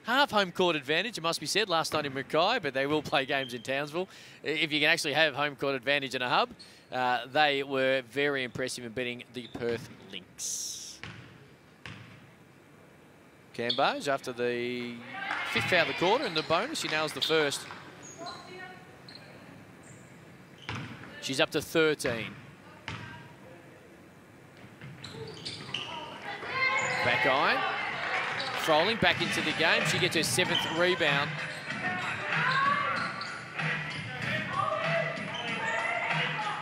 half home court advantage, it must be said, last night in Mackay, but they will play games in Townsville. If you can actually have home court advantage in a hub, they were very impressive in beating the Perth Lynx. Cambage, after the 5th foul of the quarter in the bonus, she nails the first. She's up to 13. Back iron. Froling back into the game. She gets her 7th rebound.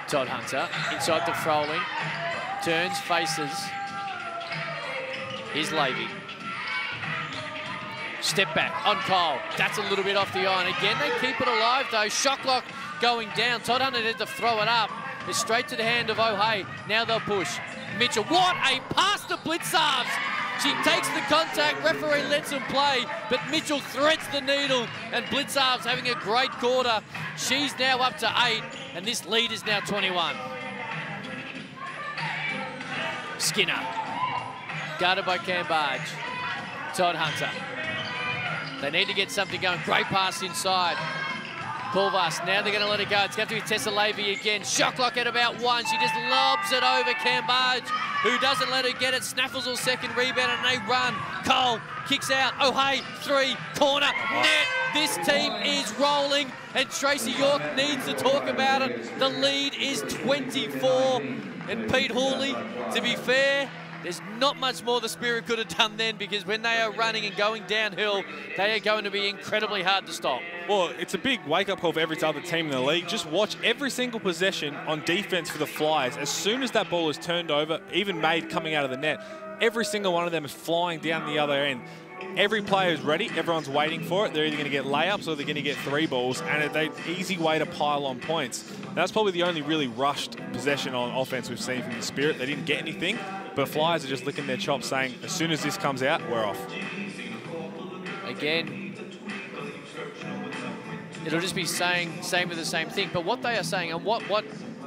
Todd Hunter inside the Froling. Turns, faces. Here's Levy. Step back on Cole. That's a little bit off the iron. Again, they keep it alive though. Shot clock going down. Todd Hunter had to throw it up. It's straight to the hand of O'Hay. Now they'll push. Mitchell, what a pass to Blitzarves. She takes the contact, referee lets him play, but Mitchell threads the needle, and Blitzarves having a great quarter. She's now up to 8, and this lead is now 21. Skinner, guarded by Cambage. Todd Hunter. They need to get something going. Great pass inside. Pulvas, now they're going to let it go. It's going to have to be Tessa Levy again. Shot clock at about 1. She just lobs it over Cambage, who doesn't let her get it. Snaffles her second rebound and they run. Cole kicks out. Oh, hey, 3, corner, net. This team is rolling and Tracy York needs to talk about it. The lead is 24. And Pete Hawley, to be fair, there's not much more the Spirit could have done then, because when they are running and going downhill, they are going to be incredibly hard to stop. Well, it's a big wake-up call for every other team in the league. Just watch every single possession on defense for the Flyers. As soon as that ball is turned over, even made coming out of the net, every single one of them is flying down the other end. Every player is ready. Everyone's waiting for it. They're either going to get layups or they're going to get 3 balls, and it's an easy way to pile on points. That's probably the only really rushed possession on offense we've seen from the Spirit. They didn't get anything, but Flyers are just licking their chops saying, as soon as this comes out, we're off. Again, it'll just be saying same with the same thing, but what they are saying and what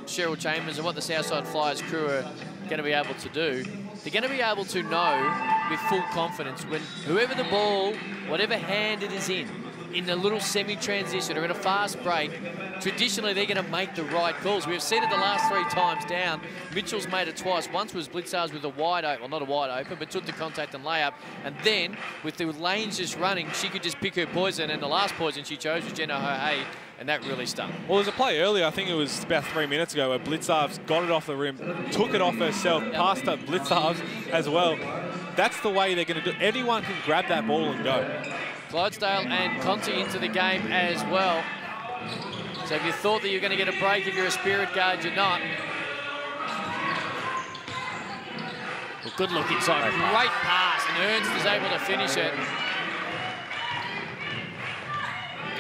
Cheryl Chambers and what the Southside Flyers crew are going to be able to do, they're going to be able to know with full confidence when whoever the ball, whatever hand it is in the little semi-transition or in a fast break, traditionally they're going to make the right calls. We've seen it the last 3 times down. Mitchell's made it twice. Once was Blitzarves with a wide open, well, not a wide open, but took the contact and layup. And then with the lanes just running, she could just pick her poison, and the last poison she chose was Jenna O'Hay, and that really stung. Well, there's a play earlier, I think it was about 3 minutes ago, where Blitzarves got it off the rim, took it off herself, passed up Blitzarves as well. That's the way they're going to do it. Anyone can grab that ball and go. Clydesdale and Conti into the game as well. So if you thought that you're going to get a break if you're a Spirit guard, you're not. Well, good look inside. Great pass, and Ernst is able to finish it.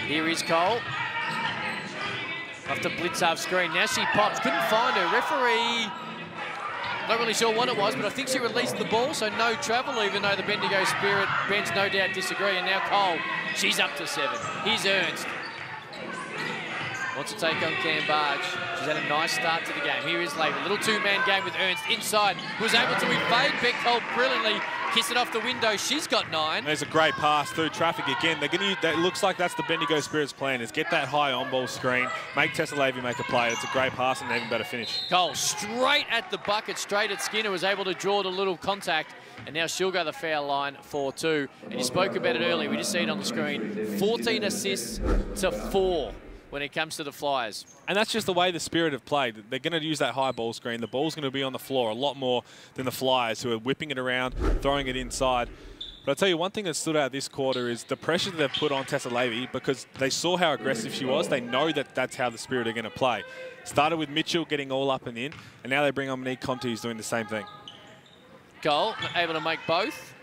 Here is Cole. Off the Blitzarves screen. Now she pops. Couldn't find her. Referee, not really sure what it was, but I think she released the ball, so no travel, even though the Bendigo Spirit bench no doubt disagree. And now Cole, she's up to 7. Here's Ernst. Wants to take on Cambage. She's had a nice start to the game. Here is Levy. Little 2-man game with Ernst inside. Was able to evade Beck Cole brilliantly. Kiss it off the window. She's got 9. There's a great pass through traffic again. They're going to use, that looks like that's the Bendigo Spirit's plan, is get that high on-ball screen, make Tessa Levy make a play. It's a great pass and an even better finish. Cole straight at the bucket, straight at Skinner, was able to draw the little contact, and now she'll go the foul line for 2. And you spoke about it earlier. We just see it on the screen. 14 assists to 4. When it comes to the Flyers. And that's just the way the Spirit have played. They're going to use that high ball screen. The ball's going to be on the floor a lot more than the Flyers, who are whipping it around, throwing it inside. But I'll tell you, one thing that stood out this quarter is the pressure that they've put on Tessa Levy, because they saw how aggressive she was. They know that that's how the Spirit are going to play. Started with Mitchell getting all up and in, and now they bring on Monique Conti, who's doing the same thing. Cole able to make both.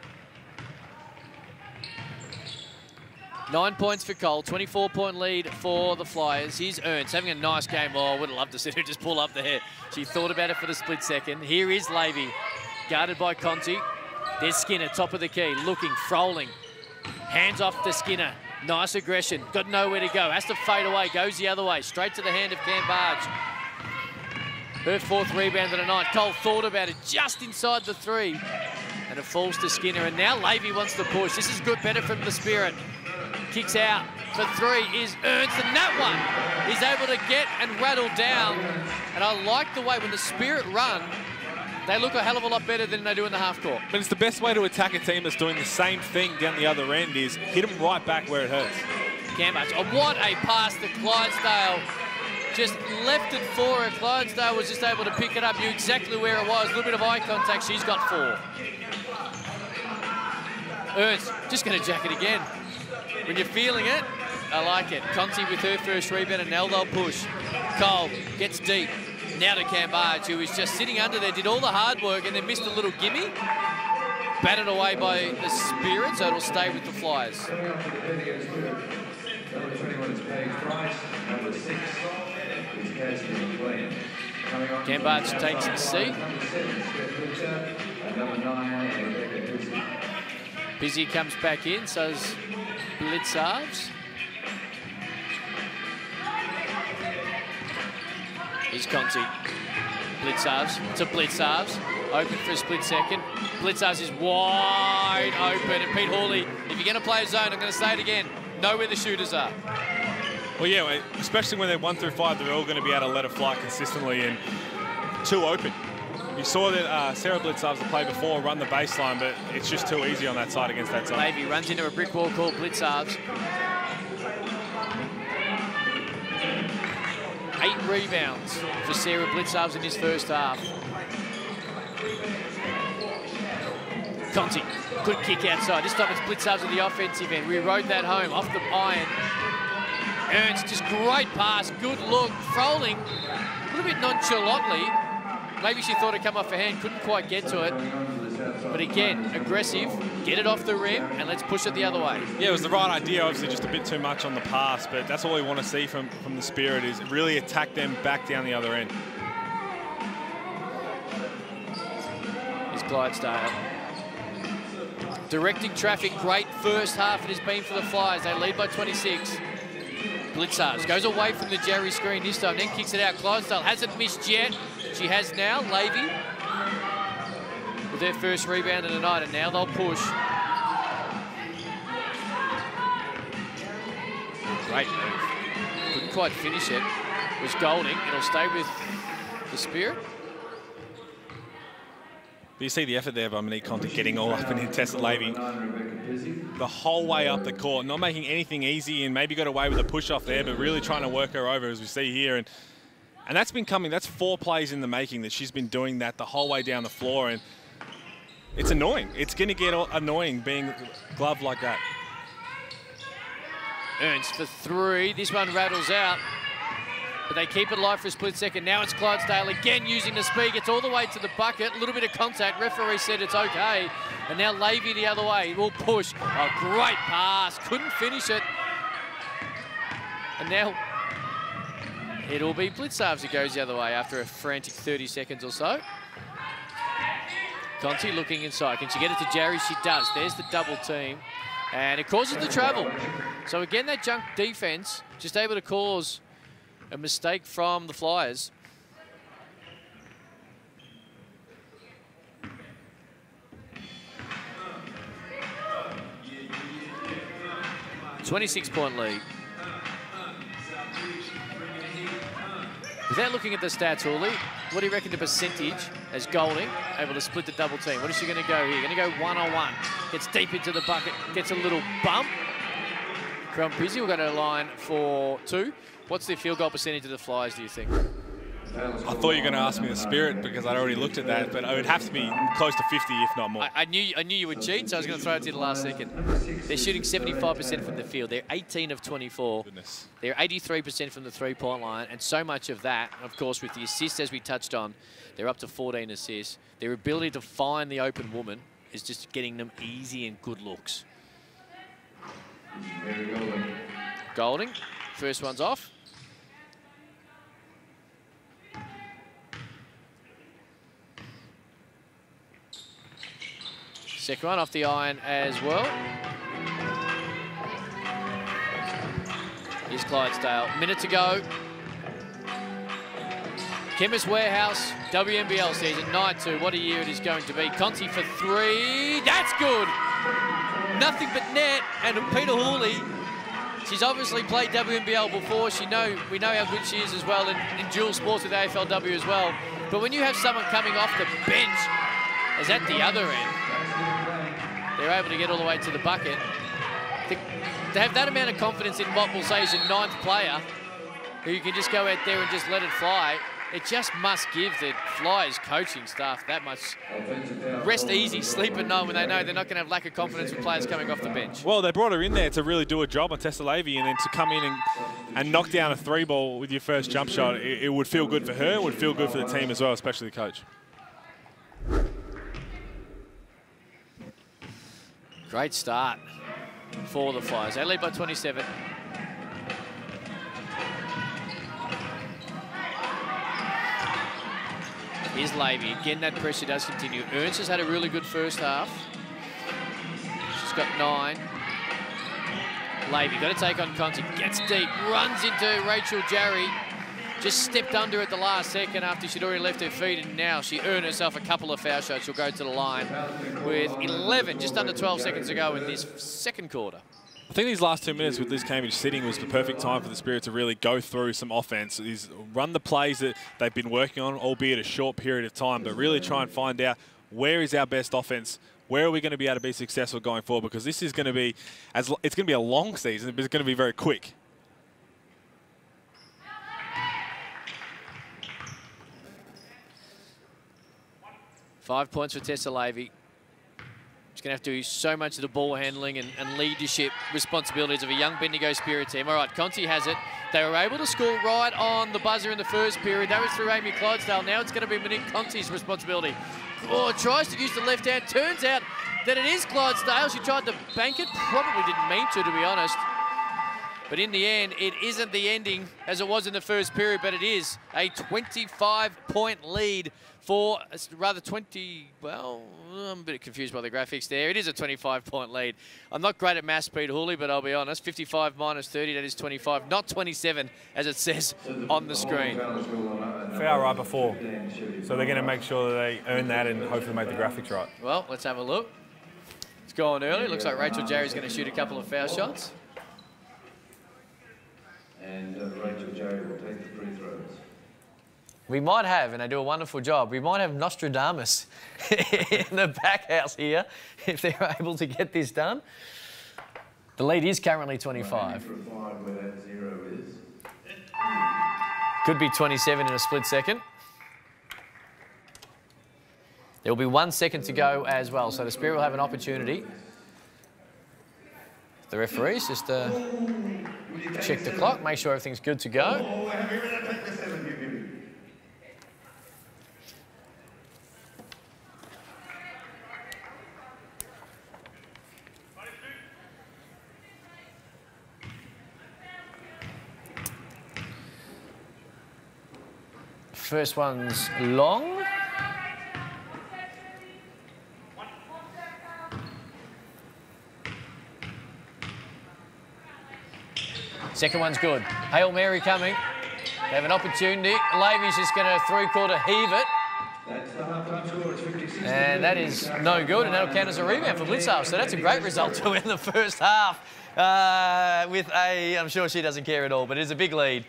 9 points for Cole, 24-point lead for the Flyers. Here's Ernst having a nice game. Oh, I would have loved to see her just pull up the hair. She thought about it for the split second. Here is Levy, guarded by Conti. There's Skinner, top of the key, looking, Froling. Hands off to Skinner. Nice aggression, got nowhere to go. Has to fade away, goes the other way, straight to the hand of Cambage. Her 4th rebound of the night. Cole thought about it just inside the 3. And And it falls to Skinner, and now Levy wants to push. This is good, better from the Spirit. Kicks out for 3 is Ernst, and that one is able to get and rattle down. And I like the way when the Spirit run, they look a hell of a lot better than they do in the half court. But it's the best way to attack a team that's doing the same thing down the other end is hit them right back where it hurts. Cambridge, oh, what a pass to Clydesdale. Just left it for her. Clydesdale was just able to pick it up, knew exactly where it was. A little bit of eye contact, she's got 4. Ernst, just going to jack it again. When you're feeling it, I like it. Conti with her first rebound, and now they'll push. Cole gets deep. Now to Cambridge, who is just sitting under there, did all the hard work and then missed a little gimme. Batted away by the Spirit, so it'll stay with the Flyers. Number 21 is Paige Price. Number 6 is Cassie McLean. Cambridge takes the seat. Number 7 is Steph Butcher. And number 9, Rebecca Busy. Busy comes back in, so's Blitzarves. Here's Conti. Blitzarves to Blitzarves. Open for a split second. Blitzarves is wide open. And Pete Hawley, if you're going to play a zone, I'm going to say it again, know where the shooters are. Well, yeah, especially when they're 1 through 5, they're all going to be able to let it fly consistently and 2 open. You saw that Sarah Blitzarves play before, run the baseline, but it's just too easy on that side against that side. Maybe runs into a brick wall called Blitzarves. 8 rebounds for Sarah Blitzarves in his first half. Conti, good kick outside. This time it's Blitzarves at the offensive end. We rode that home off the iron. Ernst, just great pass, good look. Froling, a little bit nonchalantly. Maybe she thought it come off her hand, couldn't quite get to it. But again, aggressive, get it off the rim, and let's push it the other way. Yeah, it was the right idea, obviously just a bit too much on the pass, but that's all we want to see from the Spirit is really attack them back down the other end. Here's Clydesdale. Directing traffic, great first half it has been for the Flyers. They lead by 26. Blitzarves goes away from the Jerry screen this time, then kicks it out. Clydesdale hasn't missed yet. She has now. Levy with their first rebound of the night, and now they'll push. Great move. Couldn't quite finish it. It was Golding. It'll stay with the Spirit. You see the effort there by Monique Conti getting all up and in Tessa Levy the whole way up the court, not making anything easy, and maybe got away with a push off there, but really trying to work her over as we see here. And that's been coming, that's 4 plays in the making that she's been doing that the whole way down the floor, and it's annoying. It's going to get annoying being gloved like that. Ernst for 3. This one rattles out, but they keep it alive for a split second. Now it's Clydesdale again using the speed. Gets all the way to the bucket. A little bit of contact. Referee said it's okay. And now Levy the other way. Will push. Oh, great pass. Couldn't finish it. And now it'll be Blitzarves who goes the other way after a frantic 30 seconds or so. Conti looking inside. Can she get it to Jerry? She does. There's the double team. And it causes the travel. So again, that junk defense just able to cause a mistake from the Flyers. $26-point lead. Without looking at the stats, Hawley, what do you reckon the percentage as Golding able to split the double team? What is she going to go here? Going to go one-on-one. Gets deep into the bucket, gets a little bump. Crumpizzi will go to the line for 2. What's the field goal percentage of the Flyers, do you think? I thought you were going to ask me the Spirit because I'd already looked at that, but it would have to be close to 50, if not more. I knew you would cheat, so I was going to throw it to you the last second. They're shooting 75% from the field. They're 18 of 24. Goodness. They're 83% from the three-point line, and so much of that, of course, with the assists, as we touched on, they're up to 14 assists. Their ability to find the open woman is just getting them easy and good looks. Golding, first one's off. Second one off the iron as well. Here's Clydesdale. Minute to go. Chemist Warehouse WNBL season, night 2. What a year it is going to be. Conti for 3. That's good. Nothing but net. And Peter Hooley, she's obviously played WNBL before. We know how good she is as well in dual sports with AFLW as well. But when you have someone coming off the bench, as at the other end, they're able to get all the way to the bucket. To have that amount of confidence in what we'll say is your 9th player, who you can just go out there and just let it fly, it just must give the Flyers coaching staff that much rest easy, sleep at night when they know they're not going to have lack of confidence with players coming off the bench. Well, they brought her in there to really do a job on Tessa Lavey, and then to come in and knock down a 3-ball with your first jump shot, it would feel good for her, it would feel good for the team as well, especially the coach. Great start for the Flyers. They lead by 27. Here's Lavey. Again, that pressure does continue. Ernst has had a really good first half. She's got 9. Lavey got to take on Conti. Gets deep, runs into Rachel Jarry. Just stepped under at the last second after she'd already left her feet, and now she earned herself a couple of foul shots. She'll go to the line with 11, just under 12 seconds to go in this second quarter. I think these last 2 minutes with Liz Cambridge sitting was the perfect time for the Spirit to really go through some offense. Run the plays that they've been working on, albeit a short period of time, but really try and find out where is our best offense, where are we going to be able to be successful going forward, because this is going to be, it's going to be a long season, but it's going to be very quick. Five points for Tessa Lavey. She's going to have to do so much of the ball handling and leadership responsibilities of a young Bendigo Spirit team. All right, Conti has it. They were able to score right on the buzzer in the first period. That was through Amy Clydesdale. Now it's going to be Monique Conti's responsibility. Oh, tries to use the left hand. Turns out that it is Clydesdale. She tried to bank it. Probably didn't mean to be honest. But in the end, it isn't the ending as it was in the first period, but it is a 25-point lead for, rather 20, well, I'm a bit confused by the graphics there. It is a 25-point lead. I'm not great at maths, Peter Hooley, but I'll be honest, 55 minus 30, that is 25, not 27, as it says on the screen. Foul right before. So they're going to make sure that they earn that and hopefully make the graphics right. Well, let's have a look. It's gone early. Looks like Rachel Jarry's going to shoot a couple of foul shots. And Rachel Jarry will take the free throws. We might have, and they do a wonderful job, we might have Nostradamus in the back house here if they're able to get this done. The lead is currently 25. Where that 0 is. Could be 27 in a split second. There will be 1 second to go as well, so the Spirit will have an opportunity. The referees just check the clock, make sure everything's good to go. First one's long. Second one's good. Hail Mary coming. They have an opportunity. Lavey's just going to three-quarter heave it. That's the half-time score. It's 56. And that is no good, and that'll count as a rebound for Blitzhalf. So that's a great result to win the first half with a, I'm sure she doesn't care at all, but it is a big lead.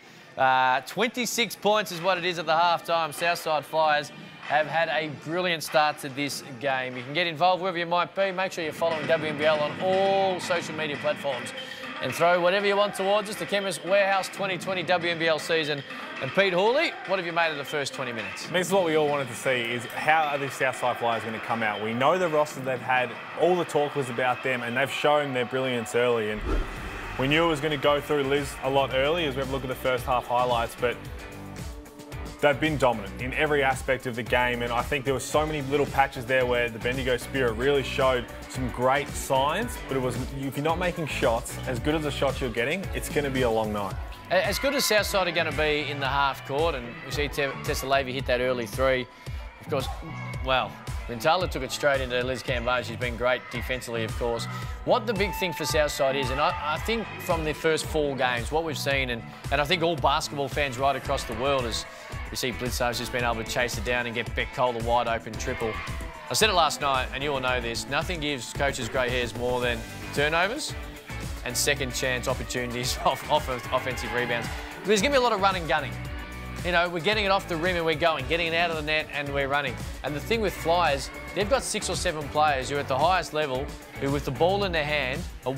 26 points is what it is at the half-time. Southside Flyers have had a brilliant start to this game. You can get involved wherever you might be. Make sure you're following WNBL on all social media platforms and throw whatever you want towards us. The Chemist Warehouse 2020 WNBL season. And Pete Hooley, what have you made of the first 20 minutes? This is what we all wanted to see, is how are these Southside Flyers going to come out? We know the roster they've had, all the talk was about them, and they've shown their brilliance early. And we knew it was going to go through Liz a lot early as we have a look at the first half highlights, but they've been dominant in every aspect of the game, and I think there were so many little patches there where the Bendigo Spirit really showed some great signs, but it was, if you're not making shots, as good as the shots you're getting, it's going to be a long night. As good as Southside are going to be in the half court, and we see Tessa Lavey hit that early three, of course, well, Rintala took it straight into Liz Cambage. She's been great defensively, of course. What the big thing for Southside is, and I think from the first 4 games, what we've seen, and I think all basketball fans right across the world, is we see Blitzar's just been able to chase it down and get Beck Cole a wide open triple. I said it last night, and you all know this, nothing gives coaches grey hairs more than turnovers and second chance opportunities off offensive rebounds. There's going to be a lot of run and gunning. You know, we're getting it off the rim and we're going, getting it out of the net and we're running. And the thing with Flyers, they've got 6 or 7 players who are at the highest level, who with the ball in their hand, are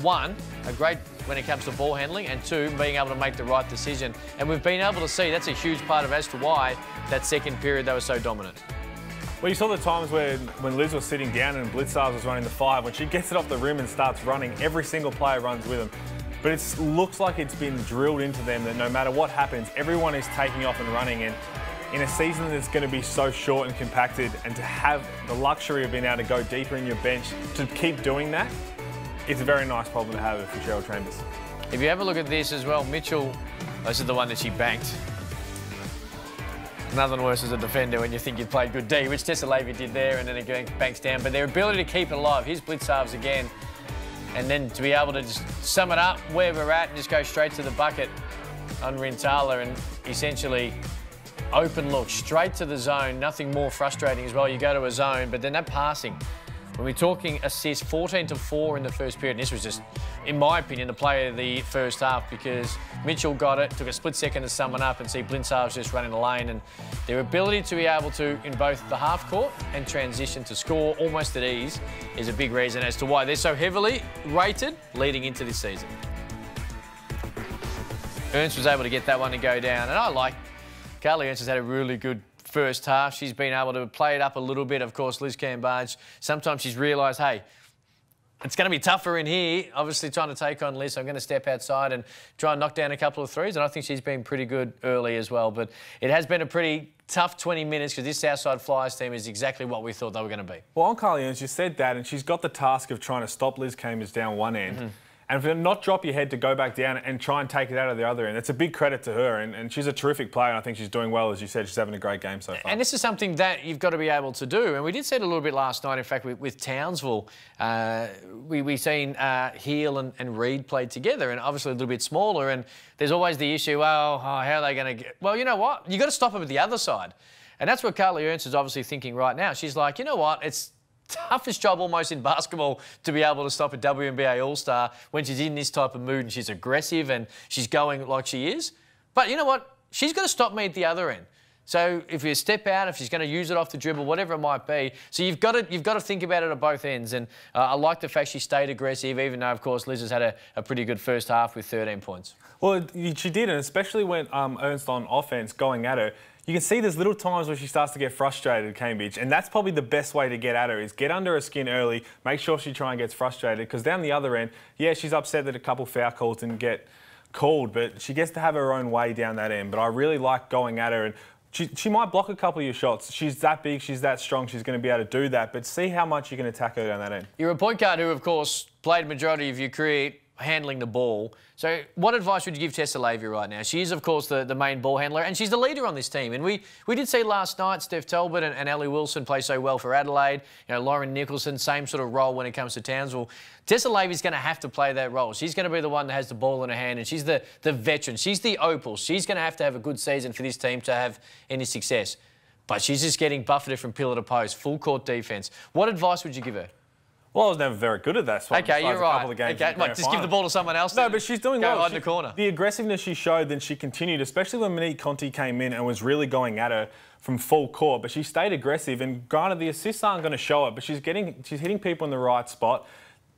great when it comes to ball handling, and 2, being able to make the right decision. And we've been able to see that's a huge part of as to why that second period they were so dominant. Well, you saw the times when Liz was sitting down and Blitzars was running the 5. When she gets it off the rim and starts running, every single player runs with them. But it looks like it's been drilled into them that no matter what happens, everyone is taking off and running. And in a season that's going to be so short and compacted, and to have the luxury of being able to go deeper in your bench, to keep doing that, it's a very nice problem to have for Cheryl Chambers. If you have a look at this as well, Mitchell, this is the one that she banked. Nothing worse as a defender when you think you've played good D, which Tessa Levy did there, and then it banks down. But their ability to keep it alive, his blitz halves again, and then to be able to just sum it up where we're at and just go straight to the bucket on Rintala, and essentially open look straight to the zone. Nothing more frustrating as well. You go to a zone, but then that passing. When we're talking assists, 14-4 in the first period, and this was just, in my opinion, the play of the first half, because Mitchell got it, took a split second to sum it up, and see Blintzar's just running the lane, and their ability to be able to, in both the half court and transition, to score almost at ease is a big reason as to why they're so heavily rated leading into this season. Ernst was able to get that one to go down, and I like Carly Ernst has had a really good first half. She's been able to play it up a little bit. Of course, Liz Cambage, sometimes she's realised, hey, it's going to be tougher in here. Obviously trying to take on Liz, so I'm going to step outside and try and knock down a couple of threes, and I think she's been pretty good early as well. But it has been a pretty tough 20 minutes, because this Southside Flyers team is exactly what we thought they were going to be. Well, on Carly Ernst, you said that, and she's got the task of trying to stop Liz Cambage down one end. And for not drop your head to go back down and try and take it out of the other end. It's a big credit to her, and she's a terrific player, and I think she's doing well. As you said, she's having a great game so far. And this is something that you've got to be able to do. And we did see it a little bit last night, in fact, with Townsville. We seen Heel and Reed played together, and obviously a little bit smaller, and there's always the issue, well, how are they going to get... Well, you know what? You've got to stop them at the other side. And that's what Carly Ernst is obviously thinking right now. She's like, you know what? It's toughest job almost in basketball to be able to stop a WNBA All-Star when she's in this type of mood and she's aggressive and she's going like she is. But you know what? She's going to stop me at the other end. So if you step out, if she's going to use it off the dribble, whatever it might be. So you've got to think about it at both ends. And I like the fact she stayed aggressive, even though, of course, Liz has had a pretty good first half with 13 points. Well, she did, and especially when Ernst on offense going at her, you can see there's little times where she starts to get frustrated, Cambridge, and that's probably the best way to get at her, is get under her skin early, make sure she tries and gets frustrated, because down the other end, yeah, she's upset that a couple foul calls didn't get called, but she gets to have her own way down that end. But I really like going at her, and she might block a couple of your shots. She's that big, she's that strong, she's going to be able to do that, but see how much you can attack her down that end. You're a point guard who, of course, played majority of your career handling the ball. So what advice would you give Tessa Levy right now? She is, of course, the main ball handler, and she's the leader on this team. And we did see last night Steph Talbot and Ellie Wilson play so well for Adelaide. You know, Lauren Nicholson, same sort of role when it comes to Townsville. Tessa Levy's going to have to play that role. She's going to be the one that has the ball in her hand, and she's the veteran. She's the opal. She's going to have a good season for this team to have any success. But she's just getting buffeted from pillar to post, full court defence. What advice would you give her? Well, I was never very good at that. So okay, you're right. Okay, what, just give the ball to someone else? No, but she's doing well. Go hide in the corner. The aggressiveness she showed, then she continued, especially when Monique Conti came in and was really going at her from full court. But she stayed aggressive, and granted, the assists aren't going to show it, but she's hitting people in the right spot.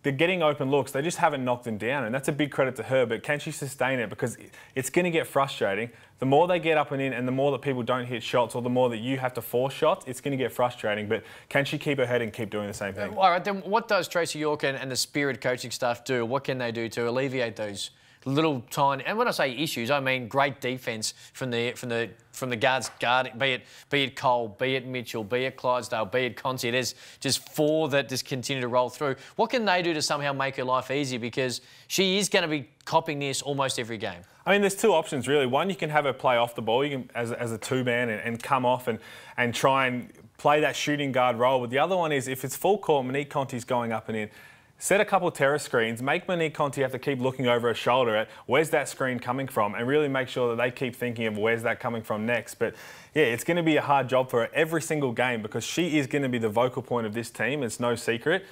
They're getting open looks. They just haven't knocked them down, and that's a big credit to her. But can she sustain it? Because it's going to get frustrating. The more they get up and in, and the more that people don't hit shots, or the more that you have to force shots, it's going to get frustrating. But can she keep her head and keep doing the same thing? All right, then what does Tracy York and the Spirit coaching staff do? What can they do to alleviate those little tiny, and when I say issues, I mean great defence from the guards guarding, be it Cole, be it Mitchell, be it Clydesdale, be it Conti. There's just 4 that just continue to roll through. What can they do to somehow make her life easier? Because she is going to be copping this almost every game. I mean, there's 2 options really. One, you can have her play off the ball, you can as a 2-man and come off and try and play that shooting guard role. But the other one is if it's full court, Monique Conti's going up and in. Set a couple of terrace screens, make Monique Conti have to keep looking over her shoulder at where's that screen coming from, and really make sure that they keep thinking of where's that coming from next. But yeah, it's going to be a hard job for her every single game because she is going to be the vocal point of this team. It's no secret.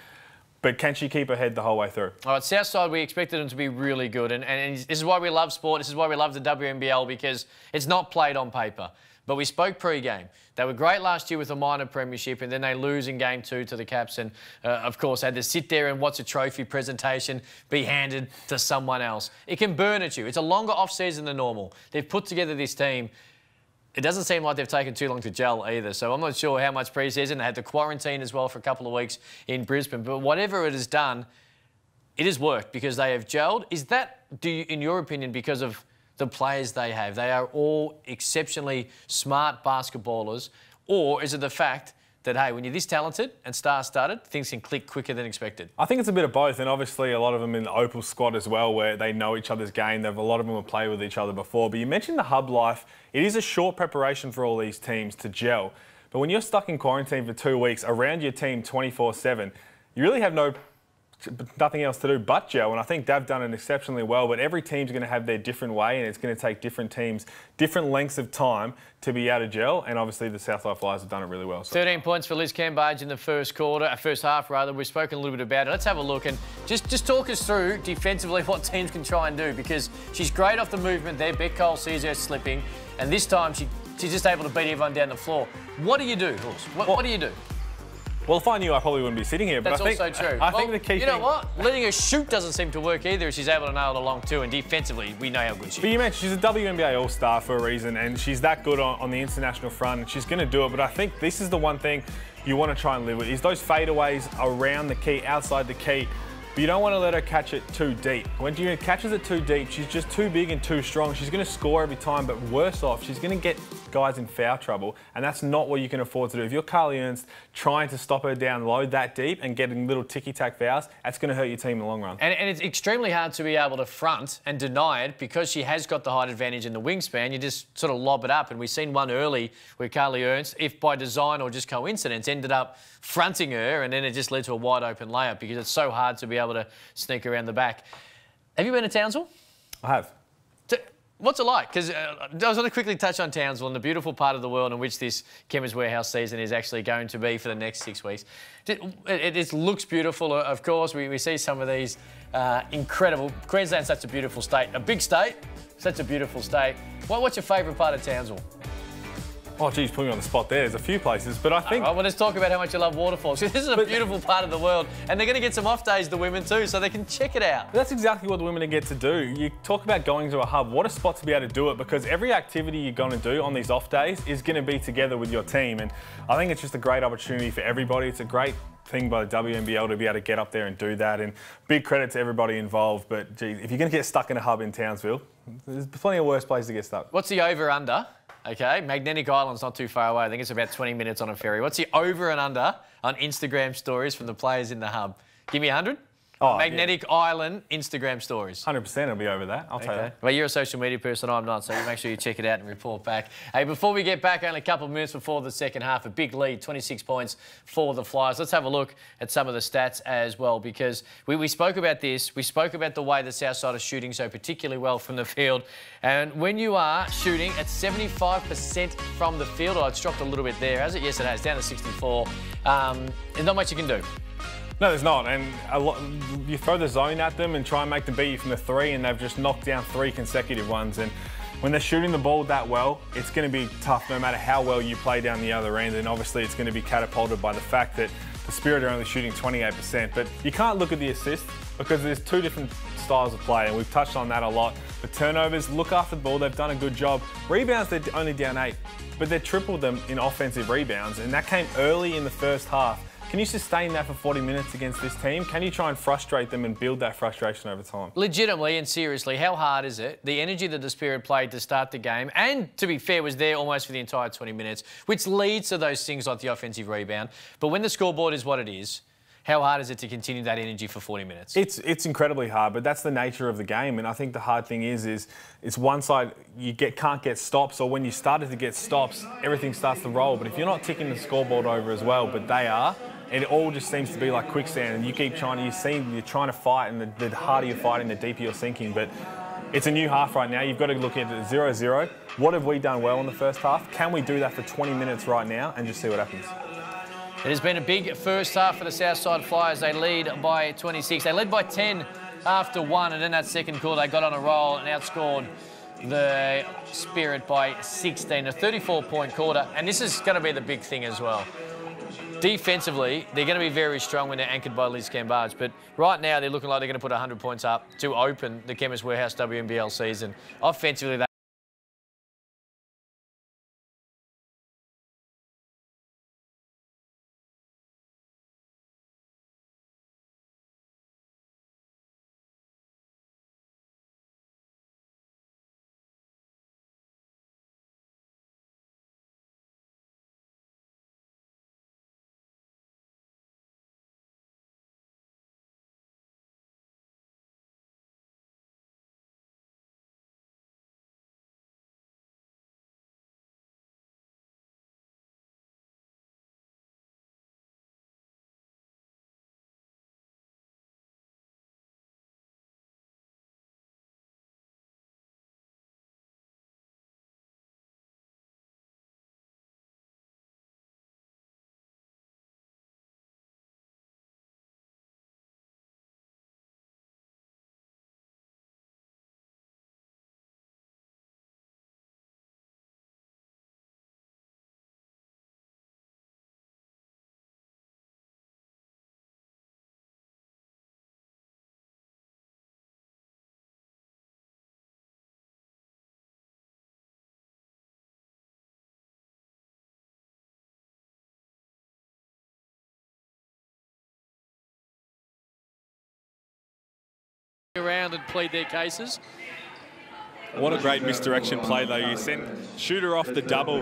But can she keep her head the whole way through? All right, Southside, we expected them to be really good. And this is why we love sport. This is why we love the WNBL, because it's not played on paper. But we spoke pre-game. They were great last year with a minor premiership, and then they lose in Game 2 to the Caps and, of course, had to sit there and watch a trophy presentation be handed to someone else. It can burn at you. It's a longer off-season than normal. They've put together this team. It doesn't seem like they've taken too long to gel either, so I'm not sure how much pre-season. They had to quarantine as well for a couple of weeks in Brisbane. But whatever it has done, it has worked because they have gelled. Is that, in your opinion, because of the players they have? They are all exceptionally smart basketballers, or is it the fact that, hey, when you're this talented and star-studded, things can click quicker than expected? I think it's a bit of both, and obviously a lot of them in the Opal squad as well, where they know each other's game. A lot of them have played with each other before. But you mentioned the hub life. It is a short preparation for all these teams to gel. But when you're stuck in quarantine for 2 weeks around your team 24/7, you really have nothing else to do but gel, and I think they've done it exceptionally well. But every team's going to have their different way, and it's going to take different teams different lengths of time to be able to gel, and obviously the Southside Flyers have done it really well. So. 13 points for Liz Cambage in the first half. We've spoken a little bit about it. Let's have a look and just talk us through defensively what teams can try and do, because she's great off the movement there. Beck Cole sees her slipping, and this time she's just able to beat everyone down the floor. What do you do, Horse? What do you do? Well, if I knew, I probably wouldn't be sitting here. But That's I think, also true. I think the key thing... You know what? Letting her shoot doesn't seem to work either. She's able to nail it along too, and defensively, we know how good she is. But you mentioned she's a WNBA All-Star for a reason, and she's that good on the international front, and she's going to do it. But I think this is the one thing you want to try and live with, is those fadeaways around the key, outside the key. But you don't want to let her catch it too deep. When she catches it too deep, she's just too big and too strong. She's going to score every time, but worse off, she's going to get guys in foul trouble, and that's not what you can afford to do. If you're Carly Ernst trying to stop her down low that deep and getting little ticky-tack fouls, that's going to hurt your team in the long run. And it's extremely hard to be able to front and deny it because she has got the height advantage in the wingspan. You just sort of lob it up, and we've seen one early where Carly Ernst, if by design or just coincidence, ended up fronting her, and then it just led to a wide-open layup because it's so hard to be able to sneak around the back. Have you been to Townsville? I have. What's it like? Because I was going to quickly touch on Townsville and the beautiful part of the world in which this Chemist Warehouse season is actually going to be for the next 6 weeks. It looks beautiful, of course. We see some of these incredible... Queensland's such a beautiful state. A big state, such a beautiful state. What's your favourite part of Townsville? Oh, geez, putting me on the spot there. There's a few places, but I think... Well, let's talk about how much you love waterfalls. This is a beautiful part of the world, and they're going to get some off days, the women too, so they can check it out. That's exactly what the women get to do. You talk about going to a hub. What a spot to be able to do it, because every activity you're going to do on these off days is going to be together with your team, and I think it's just a great opportunity for everybody. It's a great thing by the WNBL to be able to get up there and do that, and big credit to everybody involved. But, geez, if you're going to get stuck in a hub in Townsville, there's plenty of worse places to get stuck. What's the over-under? Okay, Magnetic Island's not too far away. I think it's about 20 minutes on a ferry. What's the over and under on Instagram stories from the players in the hub? Give me 100. Oh, Magnetic Island Instagram stories. 100% it'll be over that. I'll tell you that. Well, you're a social media person, I'm not, so you make sure you check it out and report back. Hey, before we get back, only a couple of minutes before the second half, a big lead, 26 points for the Flyers. Let's have a look at some of the stats as well, because we spoke about this. We spoke about the way the Southside is shooting so particularly well from the field. And when you are shooting at 75% from the field, it's dropped a little bit there, has it? Yes, it has, down to 64. There's not much you can do. No, there's not, and you throw the zone at them and try and make them beat you from the three, and they've just knocked down 3 consecutive ones. And when they're shooting the ball that well, it's going to be tough no matter how well you play down the other end, and obviously it's going to be catapulted by the fact that the Spirit are only shooting 28%. But you can't look at the assists because there's 2 different styles of play, and we've touched on that a lot. The turnovers, look after the ball, they've done a good job. Rebounds, they're only down 8, but they've tripled them in offensive rebounds, and that came early in the first half. Can you sustain that for 40 minutes against this team? Can you try and frustrate them and build that frustration over time? Legitimately and seriously, how hard is it? The energy that the Spirit played to start the game, and to be fair, was there almost for the entire 20 minutes, which leads to those things like the offensive rebound. But when the scoreboard is what it is, how hard is it to continue that energy for 40 minutes? It's incredibly hard, but that's the nature of the game. And I think the hard thing is it's one side can't get stops, or when you started to get stops, everything starts to roll. But if you're not ticking the scoreboard over as well, but they are, and it all just seems to be like quicksand, and you keep trying to, you're trying to fight, and the harder you're fighting, the deeper you're sinking. But it's a new half right now. You've got to look at it 0-0. What have we done well in the first half? Can we do that for 20 minutes right now and just see what happens? It has been a big first half for the Southside Flyers. They lead by 26. They led by 10 after 1, and in that second quarter they got on a roll and outscored the Spirit by 16, a 34-point quarter. And this is going to be the big thing as well. Defensively, they're going to be very strong when they're anchored by Liz Cambage, but right now they're looking like they're going to put 100 points up to open the Chemist Warehouse WNBL season. Offensively, they around and plead their cases. What a great misdirection play, though. You shoot her off the double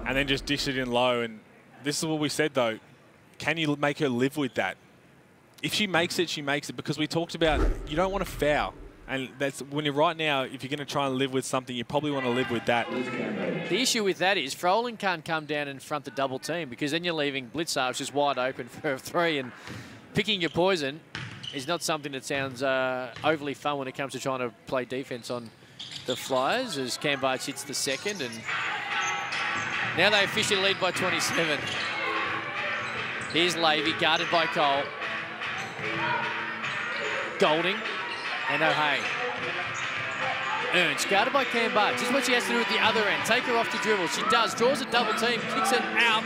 and then just dish it in low. And this is what we said, though. Can you make her live with that? If she makes it, she makes it, because we talked about you don't want to foul. And that's when you're right now, if you're going to try and live with something, you probably want to live with that. The issue with that is Froling can't come down and front the double team, because then you're leaving Blitzarves just wide open for a three, and picking your poison is not something that sounds overly fun when it comes to trying to play defense on the Flyers, as Cambage hits the second, and now they officially lead by 27. Here's Levy, guarded by Cole. Golding and O'Hay. Ernst, guarded by Cambage. This is what she has to do at the other end. Take her off the dribble. She does. Draws a double team. Kicks it out.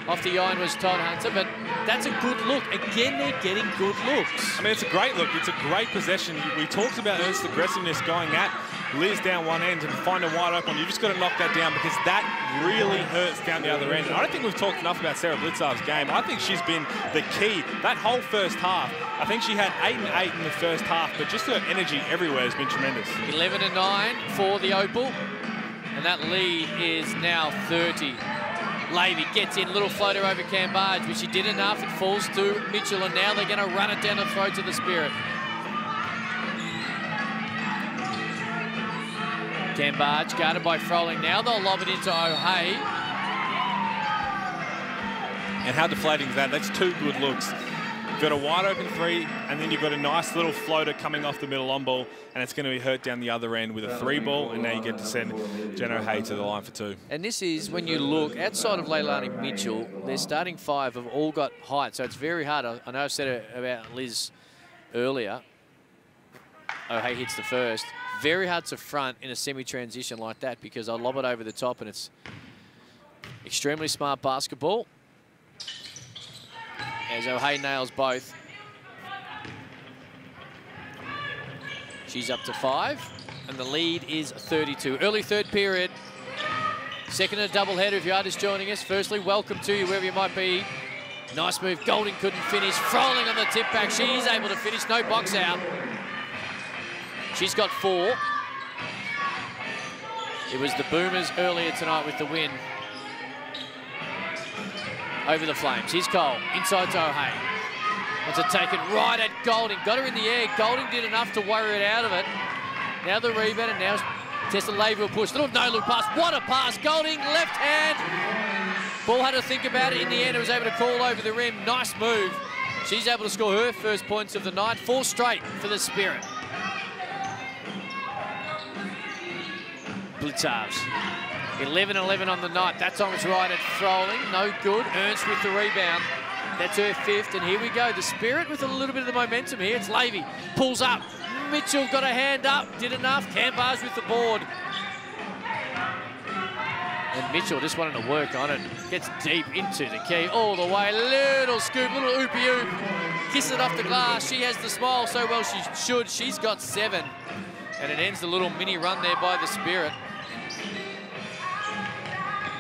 Off the iron was Todd Hunter, but that's a good look. Again, they're getting good looks. I mean, it's a great look. It's a great possession. We talked about Ernst's aggressiveness going at Liz down one end and find a wide open. You've just got to knock that down, because that really hurts down the other end. And I don't think we've talked enough about Sarah Blitzarve's game. I think she's been the key. That whole first half, I think she had 8 and 8 in the first half, but just her energy everywhere has been tremendous. 11 and 9 for the Opal, and that lead is now 30. Levy gets in, little floater over Cambage, but she did enough. It falls to Mitchell, and now they're going to run it down the throat of the Spirit. Cambage guarded by Froling. Now they'll lob it into O'Hay. And how deflating is that? That's 2 good looks. You've got a wide open 3, and then you've got a nice little floater coming off the middle on ball, and it's going to be hurt down the other end with a 3 ball, and now you get to send Jen O'Hay to the line for 2. And this is, when you look, outside of Leilani Mitchell, their starting 5 have all got height, so it's very hard. I know I said it about Liz earlier. O'Hay hits the first. Very hard to front in a semi-transition like that, because I'll lob it over the top, and it's extremely smart basketball. As O'Hay nails both. She's up to 5, and the lead is 32. Early third period. Second and a doubleheader if you are just joining us. Firstly, welcome to you wherever you might be Nice move. Golding couldn't finish. Froling on the tip back. She's able to finish. No box out. She's got 4. It was the Boomers earlier tonight with the win over the Flames. Here's Cole. Inside to O'Hay. Wants to take it right at Golding. Got her in the air. Golding did enough to worry it out of it. Now the rebound, and now Tessa-Levy will push. Little no-look pass. What a pass. Golding, left hand. Ball had to think about it. In the end, it was able to call over the rim. Nice move. She's able to score her first points of the night. 4 straight for the Spirit. Blitzarves. 11-11 on the night. That time it's right at Froling. No good. Ernst with the rebound. That's her 5th, and here we go. The Spirit with a little bit of the momentum here. It's Levy. Pulls up. Mitchell got a hand up. Did enough. Cambars with the board. And Mitchell just wanted to work on it. Gets deep into the key all the way. Little scoop, little oopy oop. Kiss it off the glass. She has the smile so well she should. She's got 7. And it ends the little mini run there by the Spirit.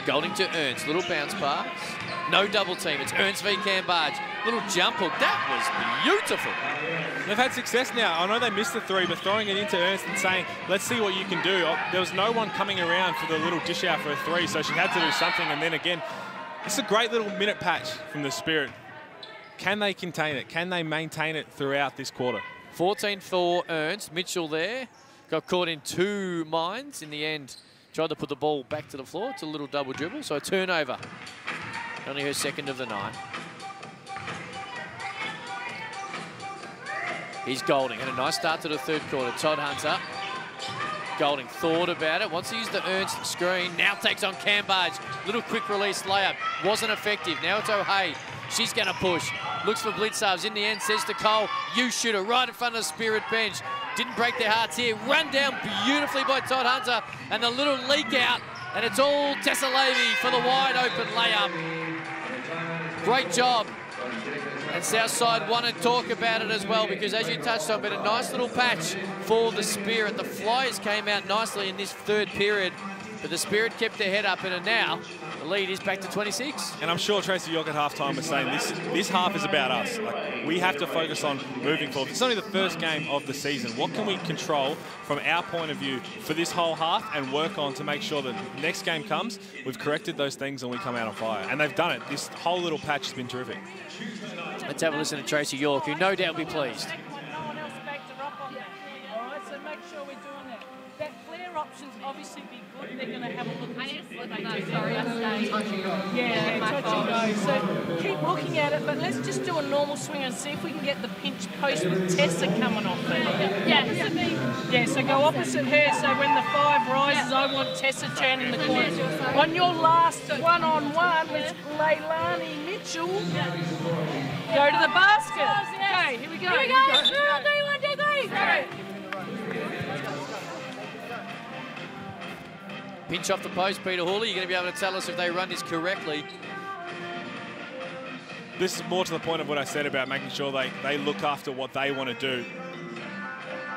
Golding to Ernst. Little bounce pass. No double team. It's Ernst v. Cambage. Little jump hook. That was beautiful. They've had success now. I know they missed the 3, but throwing it into Ernst and saying, let's see what you can do. There was no one coming around for the little dish out for a 3, so she had to do something. And then again, it's a great little minute patch from the Spirit. Can they contain it? Can they maintain it throughout this quarter? 14 for Ernst. Mitchell there. Got caught in 2 minds. In the end, tried to put the ball back to the floor. It's a little double dribble, so a turnover. Only her 2nd of the night. Here's Golding. Had a nice start to the 3rd quarter. Todd Hunter. Golding thought about it. Wants to use the Ernst screen. Now takes on Cambage. Little quick release layup. Wasn't effective. Now it's O'Hay. She's going to push. Looks for Blitzarves. In the end, says to Cole, you shoot her right in front of the Spirit bench. Didn't break their hearts here. Run down beautifully by Todd Hunter. And the little leak out. And it's all Tessa-Levy for the wide open layup. Great job. And Southside want to talk about it as well, because as you touched on, but a nice little patch for the Spirit. The Flyers came out nicely in this 3rd period, but the Spirit kept their head up, and now the lead is back to 26. And I'm sure Tracy York at halftime was saying this half is about us. Like, we have to focus on moving forward. It's only the first game of the season. What can we control from our point of view for this whole half and work on to make sure that next game comes, we've corrected those things and we come out on fire. And they've done it. This whole little patch has been terrific. Let's have a listen to Tracy York, who no doubt will be pleased. No one else backed her up on that. All right, so make sure we're doing that. That flare options obviously be good. They're going to have a look. I need to slip on that. Sorry, I'm staying. Yeah, touch and go. So keep looking at it, but let's just do a normal swing and see if we can get the pinch post with Tessa coming off it. Yeah, so go opposite her. So when the 5 rises, I want Tessa turning the corner. On your last one-on-one with Leilani Mitchell, go to the basket. Okay, here we go. Here we go. 3, 1, 2, 3. Go. Pinch off the post, Peter Hawley. You're going to be able to tell us if they run this correctly. This is more to the point of what I said about making sure they look after what they want to do.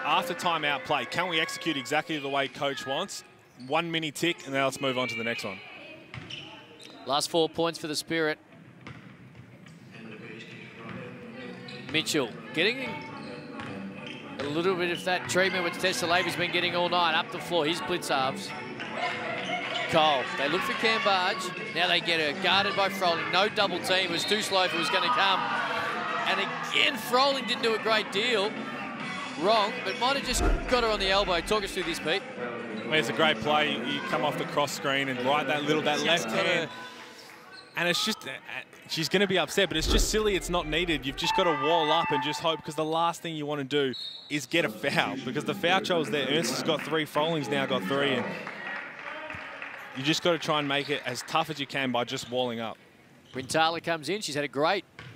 After timeout play, can we execute exactly the way coach wants? 1 mini tick, and now let's move on to the next one. Last 4 points for the Spirit. Mitchell getting a little bit of that treatment which Tessa-Levy's been getting all night. Up the floor, here's Blitzarves. Cole, they look for Cambage. Now they get her guarded by Froling. No double team, it was too slow if it was going to come. And again, Froling didn't do a great deal. Wrong, but might have just got her on the elbow. Talk us through this, Pete. Well, it's a great play. You come off the cross screen and right that left hand. And it's just, she's going to be upset, but it's just silly. It's not needed. You've just got to wall up and just hope, because the last thing you want to do is get a foul, because the foul troll's there. Ernst has got 3, Froling's now got 3, and you just got to try and make it as tough as you can by just walling up. Rintala comes in. She's had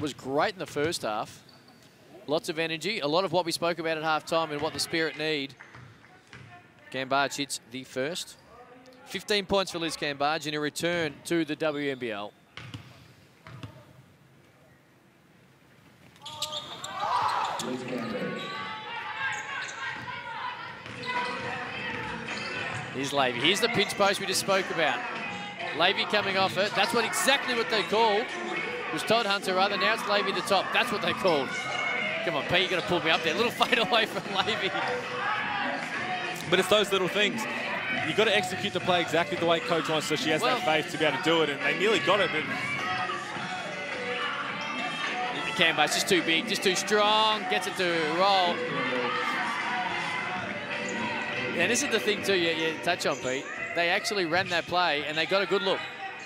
was great in the first half. Lots of energy. A lot of what we spoke about at halftime and what the Spirit need. Cambage hits the first. 15 points for Liz Cambage in a return to the WNBL. Here's Levy. Here's the pinch post we just spoke about. Levy coming off it. That's exactly what they called. It was Todd Hunter rather. Now it's Levy at the top. That's what they called. Come on, Pete, you're going to pull me up there. Little fade away from Levy. But it's those little things. You've got to execute the play exactly the way coach wants, so she has that faith to be able to do it, and they nearly got it. But Canberra's just too big, just too strong, gets it to roll. And this is the thing too, you touch on, Pete. They actually ran that play and they got a good look.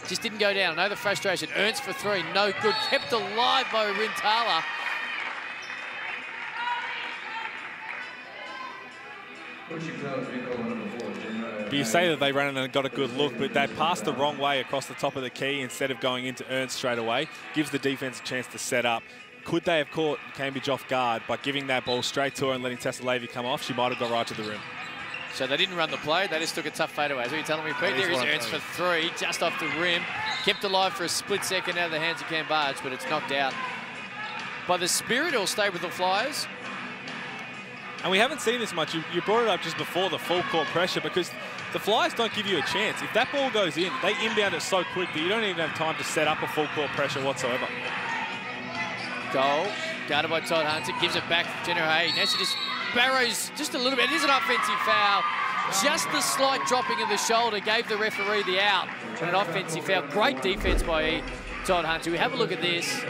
Just didn't go down. I know the frustration. Ernst for three, no good. Kept alive by Rintala. But you say that they ran and got a good look, but they passed the wrong way across the top of the key instead of going into Ernst straight away. Gives the defense a chance to set up. Could they have caught Cambridge off guard by giving that ball straight to her and letting Tessa Levy come off? She might have got right to the rim. So they didn't run the play, they just took a tough fadeaway. Is what you're telling me, Pete? There is Ernst for three, just off the rim. Kept alive for a split second out of the hands of Cambridge, but it's knocked out. By the Spirit, it'll stay with the Flyers. And we haven't seen this much. You brought it up just before the full court pressure, because the Flyers don't give you a chance. If that ball goes in, they inbound it so quick that you don't even have time to set up a full court pressure whatsoever. Goal, guarded by Todd Hunter, gives it back to Jenna Hay. Now she just barrows just a little bit. It is an offensive foul. Just the slight dropping of the shoulder gave the referee the out. And an offensive foul. Great defense by Todd Hunter. We have a look at this.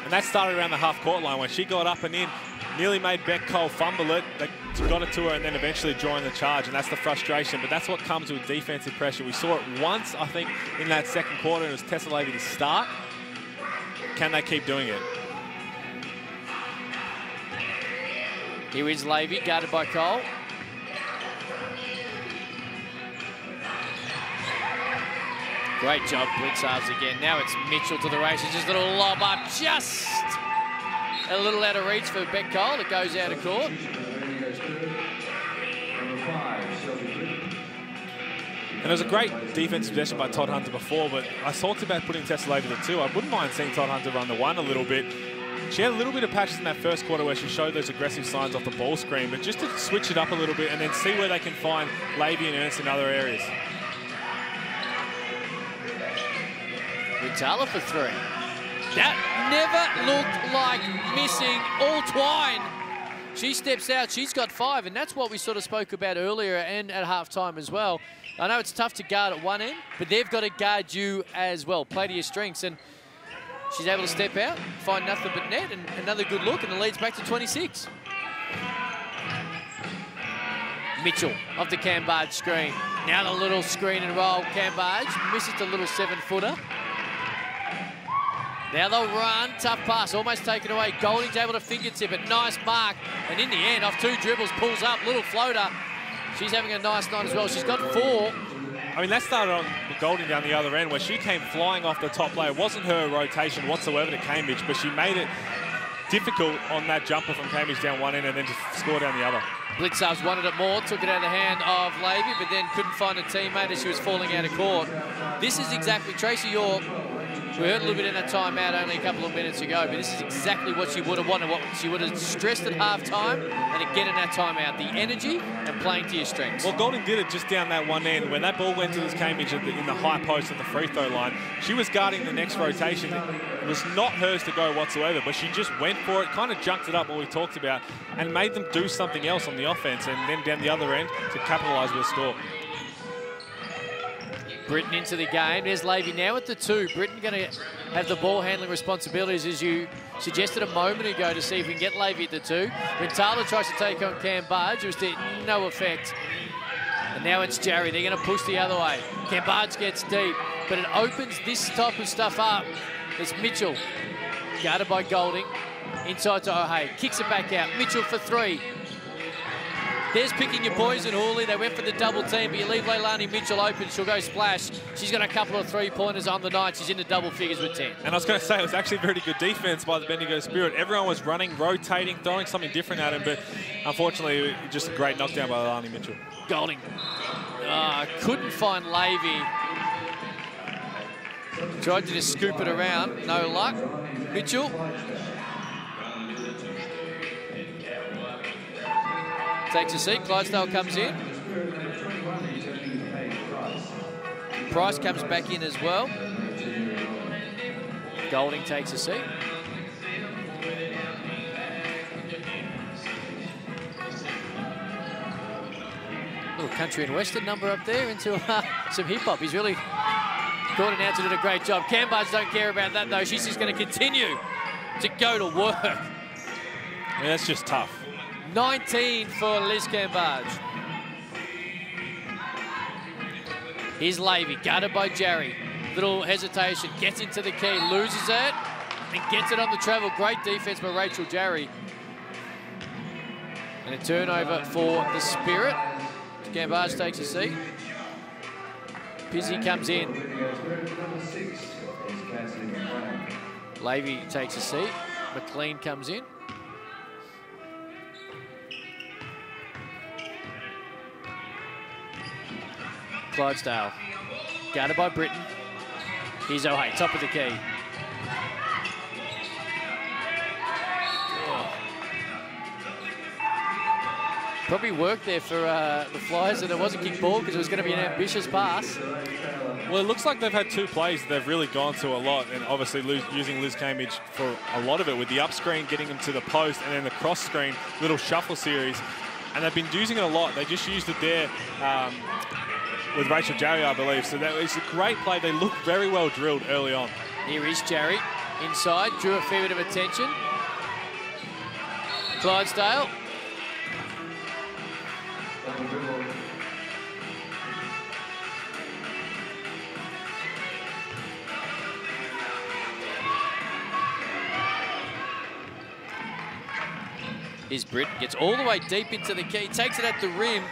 And that started around the half-court line when she got up and in. Nearly made Beck Cole fumble it. They got it to her and then eventually drawing the charge, and that's the frustration. But that's what comes with defensive pressure. We saw it once, I think, in that second quarter. It was Tessa Levy to start. Can they keep doing it? Here is Levy, guarded by Cole. Great job, Blitzarves again. Now it's Mitchell to the races. Just a little lob up, just a little out of reach for Beck Cole. It goes out of court. And it was a great defensive possession by Todd Hunter before, but I talked about putting Tessa Levy to the two. I wouldn't mind seeing Todd Hunter run the one a little bit. She had a little bit of patches in that first quarter where she showed those aggressive signs off the ball screen, but just to switch it up a little bit and then see where they can find Levy and Ernst in other areas. Rintala for three. That never looked like missing. All Twine. She steps out. She's got five, and that's what we sort of spoke about earlier and at halftime as well. I know it's tough to guard at one end, but they've got to guard you as well. Play to your strengths, and she's able to step out, find nothing but net, and another good look, and the lead's back to 26. Mitchell off the Cambridge screen. Now the little screen and roll. Cambridge misses the little 7-footer. Now they'll run, tough pass, almost taken away. Golding's able to fingertip it, nice mark. And in the end, off two dribbles, pulls up, little floater. She's having a nice night as well. She's got four. I mean, that started on Golding down the other end where she came flying off the top layer. It wasn't her rotation whatsoever to Cambridge, but she made it difficult on that jumper from Cambridge down one end and then just score down the other. Blitzarves wanted it more, took it out of the hand of Levy, but then couldn't find a teammate as she was falling out of court. This is exactly Tracy York. We heard a little bit in that timeout only a couple of minutes ago, but this is exactly what she would have wanted, what she would have stressed at halftime, and again in that timeout, the energy and playing to your strengths. Well, Golding did it just down that one end. When that ball went to this Cambridge in the high post at the free throw line, she was guarding the next rotation. It was not hers to go whatsoever, but she just went for it, kind of junked it up what we talked about, and made them do something else on the offense, and then down the other end to capitalise with a score. Britton into the game. There's Levy now at the two. Britton going to have the ball handling responsibilities, as you suggested a moment ago, to see if we can get Levy at the two. Rintala tries to take on Cambridge. It was to no effect. And now it's Jarry. They're going to push the other way. Cambridge gets deep, but it opens this type of stuff up. It's Mitchell, guarded by Golding. Inside to O'Hay. Kicks it back out. Mitchell for three. There's picking your poison, Hawley. They went for the double team, but you leave Leilani Mitchell open. She'll go splash. She's got a couple of three-pointers on the night. She's into double figures with 10. And I was going to say, it was actually very good defense by the Bendigo Spirit. Everyone was running, rotating, throwing something different at him, but unfortunately, just a great knockdown by Leilani Mitchell. Golding. Couldn't find Levy. Tried to just scoop it around. No luck. Mitchell. Takes a seat. Clydesdale comes in. Price comes back in as well. Golding takes a seat. Little country and western number up there into some hip-hop. He's really, court announcer did a great job. Cambage don't care about that, though. She's just going to continue to go to work. I mean, that's just tough. 19 for Liz Cambage. Here's Levy, guarded by Jerry. Little hesitation, gets into the key, loses it, and gets it on the travel. Great defense by Rachel Jerry. And a turnover for the Spirit. Cambage takes a seat. Pizzi comes in. Levy takes a seat. McLean comes in. Clydesdale, guarded by Britton. Here's O'Hay, top of the key. Oh. Probably worked there for the Flyers that it was a kick ball because it was going to be an ambitious pass. Well, it looks like they've had two plays they've really gone to a lot, and obviously using Liz Cambage for a lot of it with the up screen, getting them to the post, and then the cross screen, little shuffle series. And they've been using it a lot. They just used it there with Rachel Jerry, I believe. So that was a great play. They look very well drilled early on. Here is Jerry inside, drew a fair bit of attention. Clydesdale. Here's Britton, gets all the way deep into the key, takes it at the rim.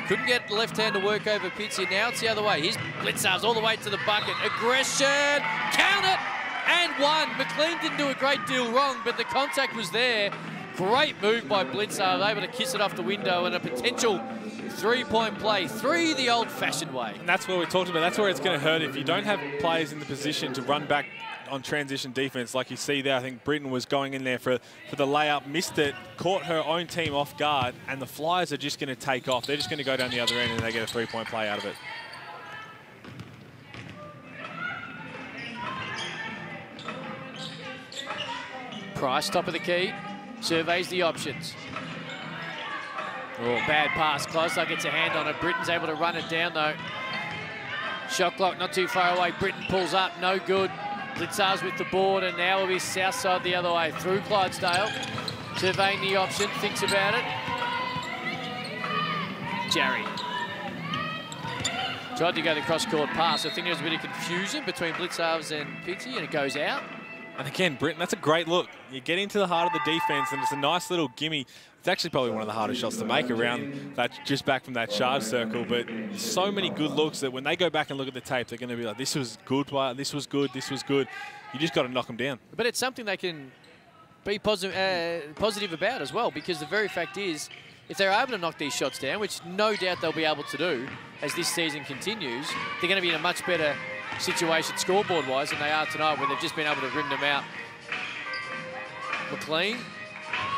Couldn't get the left hand to work over Pizzi. Now it's the other way. Here's Blitzarves all the way to the bucket. Aggression, count it, and one. McLean didn't do a great deal wrong, but the contact was there. Great move by Blitzarves, able to kiss it off the window, and a potential three-point play. Three the old-fashioned way. And that's what we're talking about. That's where it's going to hurt if you don't have players in the position to run back on transition defense like you see there. I think Britton was going in there for the layup, missed it, caught her own team off guard, and the Flyers are just going to take off. They're just going to go down the other end and they get a three-point play out of it. Price, top of the key, surveys the options. Oh, bad pass. Clydesdale gets a hand on it. Britton's able to run it down, though. Shot clock not too far away. Britton pulls up, no good. Blitzarves with the board, and now will be Southside the other way through Clydesdale. Surveying the option, thinks about it. Jerry. Tried to go the cross-court pass. I think there was a bit of confusion between Blitzarves and Pizzi, and it goes out. And again, Britton, that's a great look. You get into the heart of the defense, and it's a nice little gimme. It's actually probably one of the hardest shots to make around that, just back from that charge circle. But so many good looks that when they go back and look at the tape, they're going to be like, this was good, this was good, this was good. You just got to knock them down. But it's something they can be positive about as well, because the very fact is, if they're able to knock these shots down, which no doubt they'll be able to do as this season continues, they're going to be in a much better situation scoreboard-wise than they are tonight, where they've just been able to rim them out. McLean,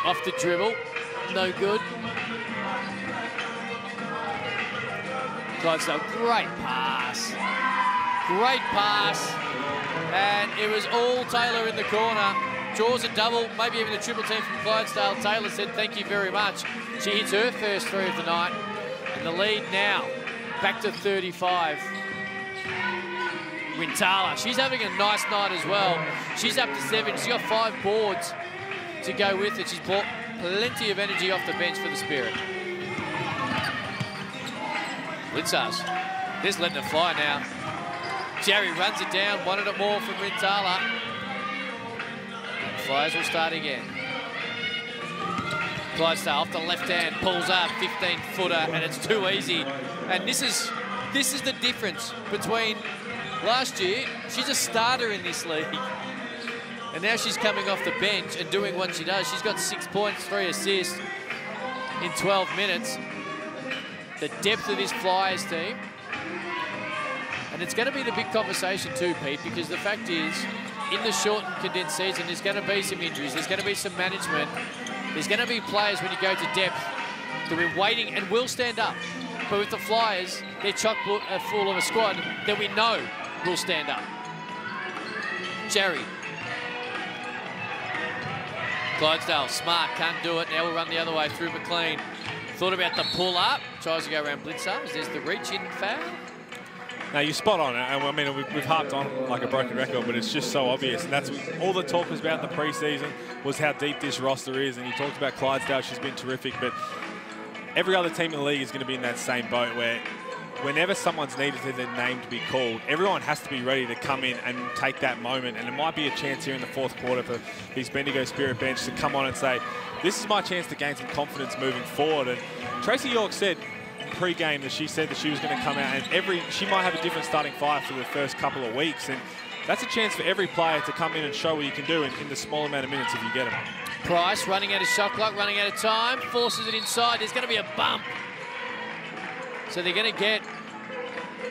off the dribble, no good. Clydesdale, great pass. Great pass. And it was all Taylor in the corner. Draws a double, maybe even a triple team from Clydesdale. Taylor said thank you very much. She hits her first three of the night. And the lead now, back to 35. Wintala, she's having a nice night as well. She's up to 7. She's got 5 boards to go with it. She's brought plenty of energy off the bench for the Spirit. Blitzarves, just letting it fly now. Jerry runs it down, wanted it more from Wintala. Flyers will start again. Clydesdale off the left hand, pulls up, 15-footer, and it's too easy. And this is the difference between last year. She's a starter in this league. And now she's coming off the bench and doing what she does. She's got 6 points, 3 assists in 12 minutes. The depth of this Flyers team. And it's going to be the big conversation too, Pete, because the fact is, in the shortened, condensed season, there's going to be some injuries. There's going to be some management. There's going to be players, when you go to depth, that we're waiting and will stand up. But with the Flyers, they're chock full of a squad that we know will stand up. Jerry Clydesdale, smart, can't do it. Now we'll run the other way through McLean. Thought about the pull up, tries to go around Blitzers. There's the reach in foul. Now, you're spot on. And I mean, we've harped on like a broken record, but it's just so obvious. And that's all the talk was about in the preseason was how deep this roster is. And you talked about Clydesdale, she's been terrific, but every other team in the league is going to be in that same boat where whenever someone's needed their name to be called, everyone has to be ready to come in and take that moment. And it might be a chance here in the fourth quarter for these Bendigo Spirit bench to come on and say, this is my chance to gain some confidence moving forward. And Tracy York said pre-game that she said that she was going to come out and she might have a different starting five for the first couple of weeks. And that's a chance for every player to come in and show what you can do in the small amount of minutes if you get them. Price running out of shot clock, running out of time, forces it inside. There's going to be a bump. So they're going to get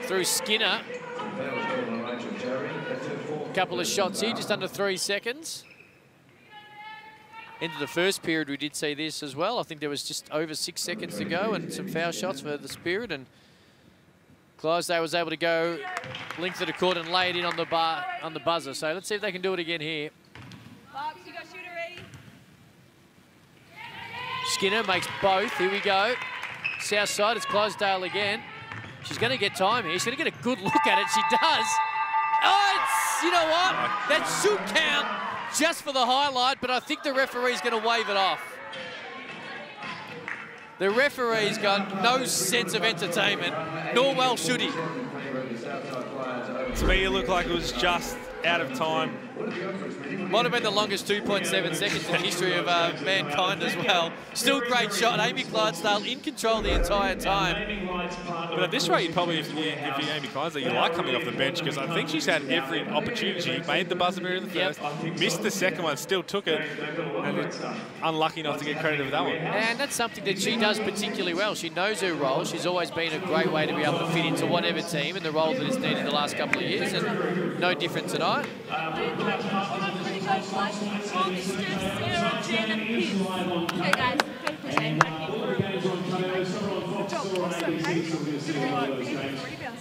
through Skinner. A couple of shots here, just under 3 seconds. Into the first period, we did see this as well. I think there was just over 6 seconds to go and some foul shots for the Spirit. And Clydesdale was able to go length of the court and lay it in on the buzzer. So let's see if they can do it again here. Fox, you got shooter ready? Skinner makes both. Here we go. South side, it's Clydesdale again. She's going to get time here. She's going to get a good look at it. She does. Oh, you know what? That should count just for the highlight, but I think the referee's going to wave it off. The referee's got no sense of entertainment, nor well should he. To me, it looked like it was just out of time. Might have been the longest 2.7 seconds in the history of mankind as well. Still great shot. Amy Clydesdale in control the entire time. But at this rate, you'd probably, if you're Amy Clydesdale, you like coming off the bench because I think she's had every opportunity. She made the buzzer beater in the first, missed the second one, still took it, and it's unlucky not to get credit for that one. And that's something that she does particularly well. She knows her role. She's always been a great way to be able to fit into whatever team and the role that is needed the last couple of years, and no different tonight. Okay, guys.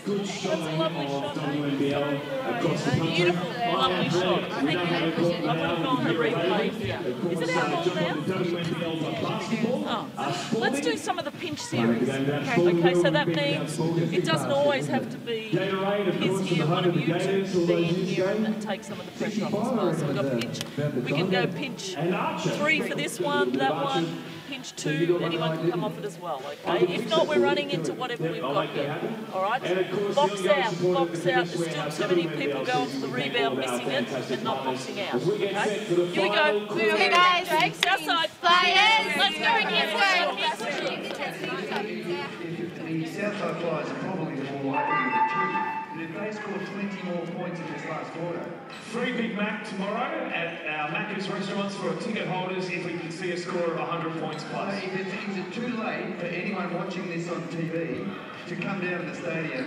That's a lovely shot, beautiful, lovely shot. I think I've gone the replay here. Is it our ball now? Oh. Let's do some of the pinch series. Okay, so that means it doesn't always have to be his here, one of you two be in here and take some of the pressure off as well. So we've got pinch. We can go pinch 3 for this one, that one. Pinch 2, anyone can come off it as well, okay? If not, we're running into whatever we've got here, all right? Box out, box out. There's still too many people going for the rebound, missing it, and not boxing out, okay? Here we go. Okay, guys. Southside. Players. Let's go again. The Southside Flyers are probably more likely to two. If they score 20 more points in this last quarter. Free Big Mac tomorrow at our Macca's restaurants for ticket holders if we can see a score of 100 points plus. Is it too late for anyone watching this on TV to come down to the stadium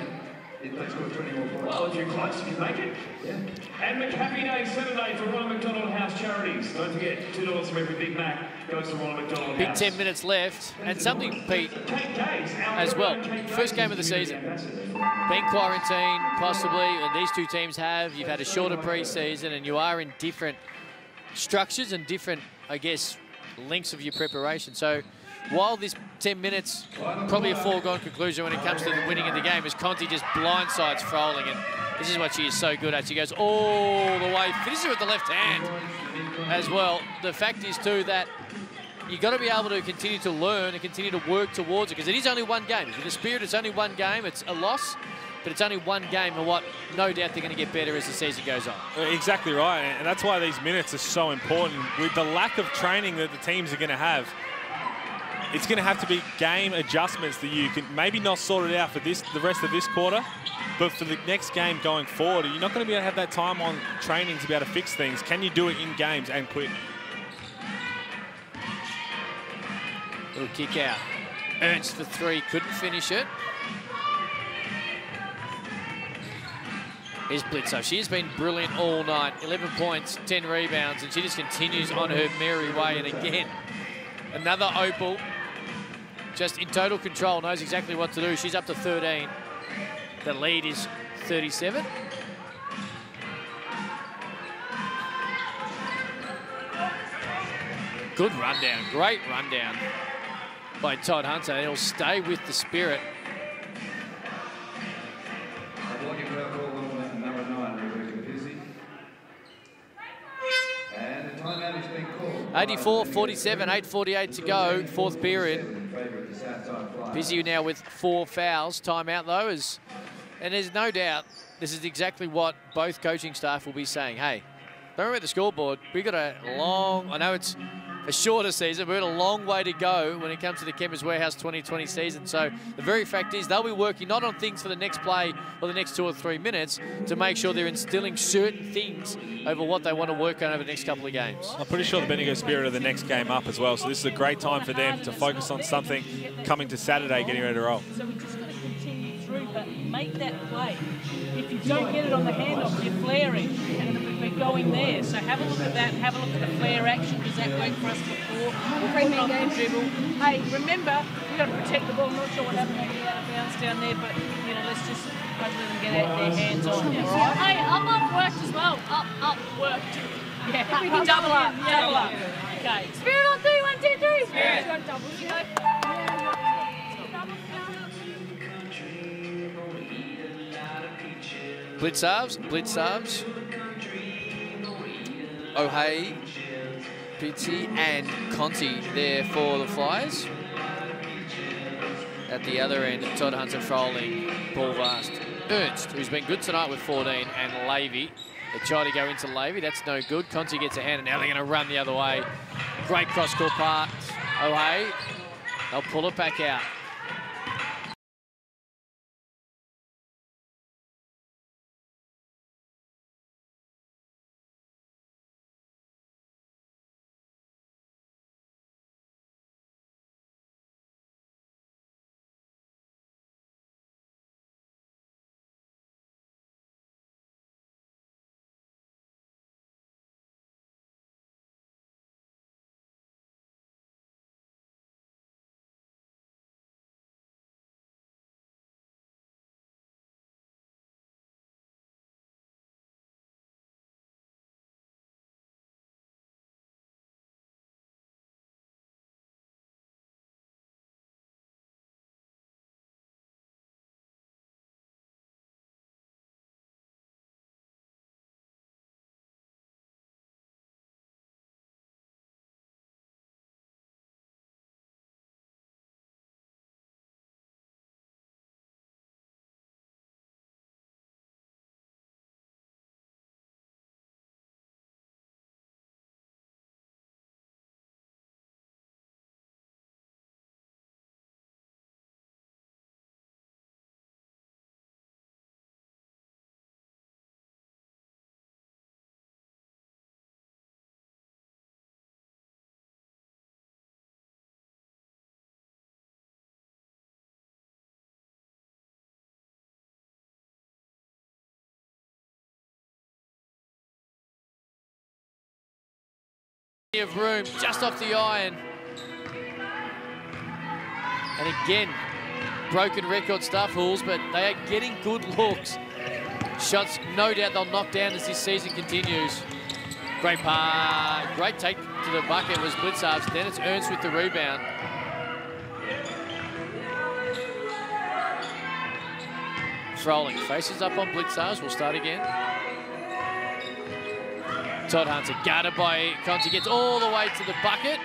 if they score 20 more points? Well, if you're close, you can make it. Yeah. And McHappy Day Saturday for Ronald McDonald House Charities. Don't forget, $2 from every Big Mac goes to Ronald McDonald Big House. 10 minutes left, and something, Pete, as well. First game of the season. Been quarantined, possibly, and these two teams have. You've had a shorter pre-season, and you are in different structures and different, I guess, lengths of your preparation. So while this 10 minutes, probably a foregone conclusion when it comes to the winning of the game, as Conti just blindsides Froling, and this is what she is so good at. She goes all the way, finishes with the left hand as well. The fact is, too, that you've got to be able to continue to learn and continue to work towards it, because it is only one game. For the Spirit, it's only one game. It's a loss, but it's only one game, and what no doubt they're going to get better as the season goes on. Exactly right, and that's why these minutes are so important. With the lack of training that the teams are going to have, it's going to have to be game adjustments that you can maybe not sort it out for the rest of this quarter, but for the next game going forward, you're not going to be able to have that time on training to be able to fix things. Can you do it in games and quick? Little kick out. Ernst for 3, couldn't finish it. Here's Blitzer. She has been brilliant all night. 11 points, 10 rebounds, and she just continues on her merry way. And again, another Opal, just in total control, knows exactly what to do. She's up to 13. The lead is 37. Good rundown, great rundown by Todd Hunter. He'll stay with the spirit. Blocking foul call on number 9, Rebecca Pizzi. And the timeout has been called. 84-47, 8:48 to go, fourth period. Pizzi now with 4 fouls. Timeout though and there's no doubt this is exactly what both coaching staff will be saying. Hey, don't worry about the scoreboard. We've got a long, I know it's a shorter season, but we've got a long way to go when it comes to the Chemist Warehouse 2020 season. So the very fact is they'll be working not on things for the next play or the next 2 or 3 minutes to make sure they're instilling certain things over what they want to work on over the next couple of games. I'm pretty sure the Bendigo Spirit are the next game up as well, so this is a great time for them to focus on something coming to Saturday, getting ready to roll. So we're just going to continue through, but make that play. If you don't get it on the handoff, you're flaring, and we're going there. So have a look at that, have a look at the flare action, because that worked for us before. We'll put it on the dribble. Hey, remember, we've got to protect the ball. I'm not sure what happened maybe out of bounds down there, but, you know, let's just hope let them get their hands on it, all right? Hey, up worked as well. Up worked. Yeah, we can double up, double up. Okay. Spirit on 3, 1, 2, 3. Spirit. Doubles, you know. Blitz halves. O'Hay, Pizzi and Conti there for the Flyers. At the other end, Todd Hunter, Froling, Paul Vast, Ernst, who's been good tonight with 14, and Levy. They try to go into Levy, that's no good. Conti gets a hand, and now they're going to run the other way. Great cross-court pass. O'Hay, they'll pull it back out. Of room just off the iron, and again broken record stuff, Hools, but they are getting good looks. Shots no doubt they'll knock down as this season continues. Great great take to the bucket was Blitzards, then it's Ernst with the rebound. Froling faces up on Blitzards, we'll start again. Todd Hunter guarded by Conti, gets all the way to the bucket.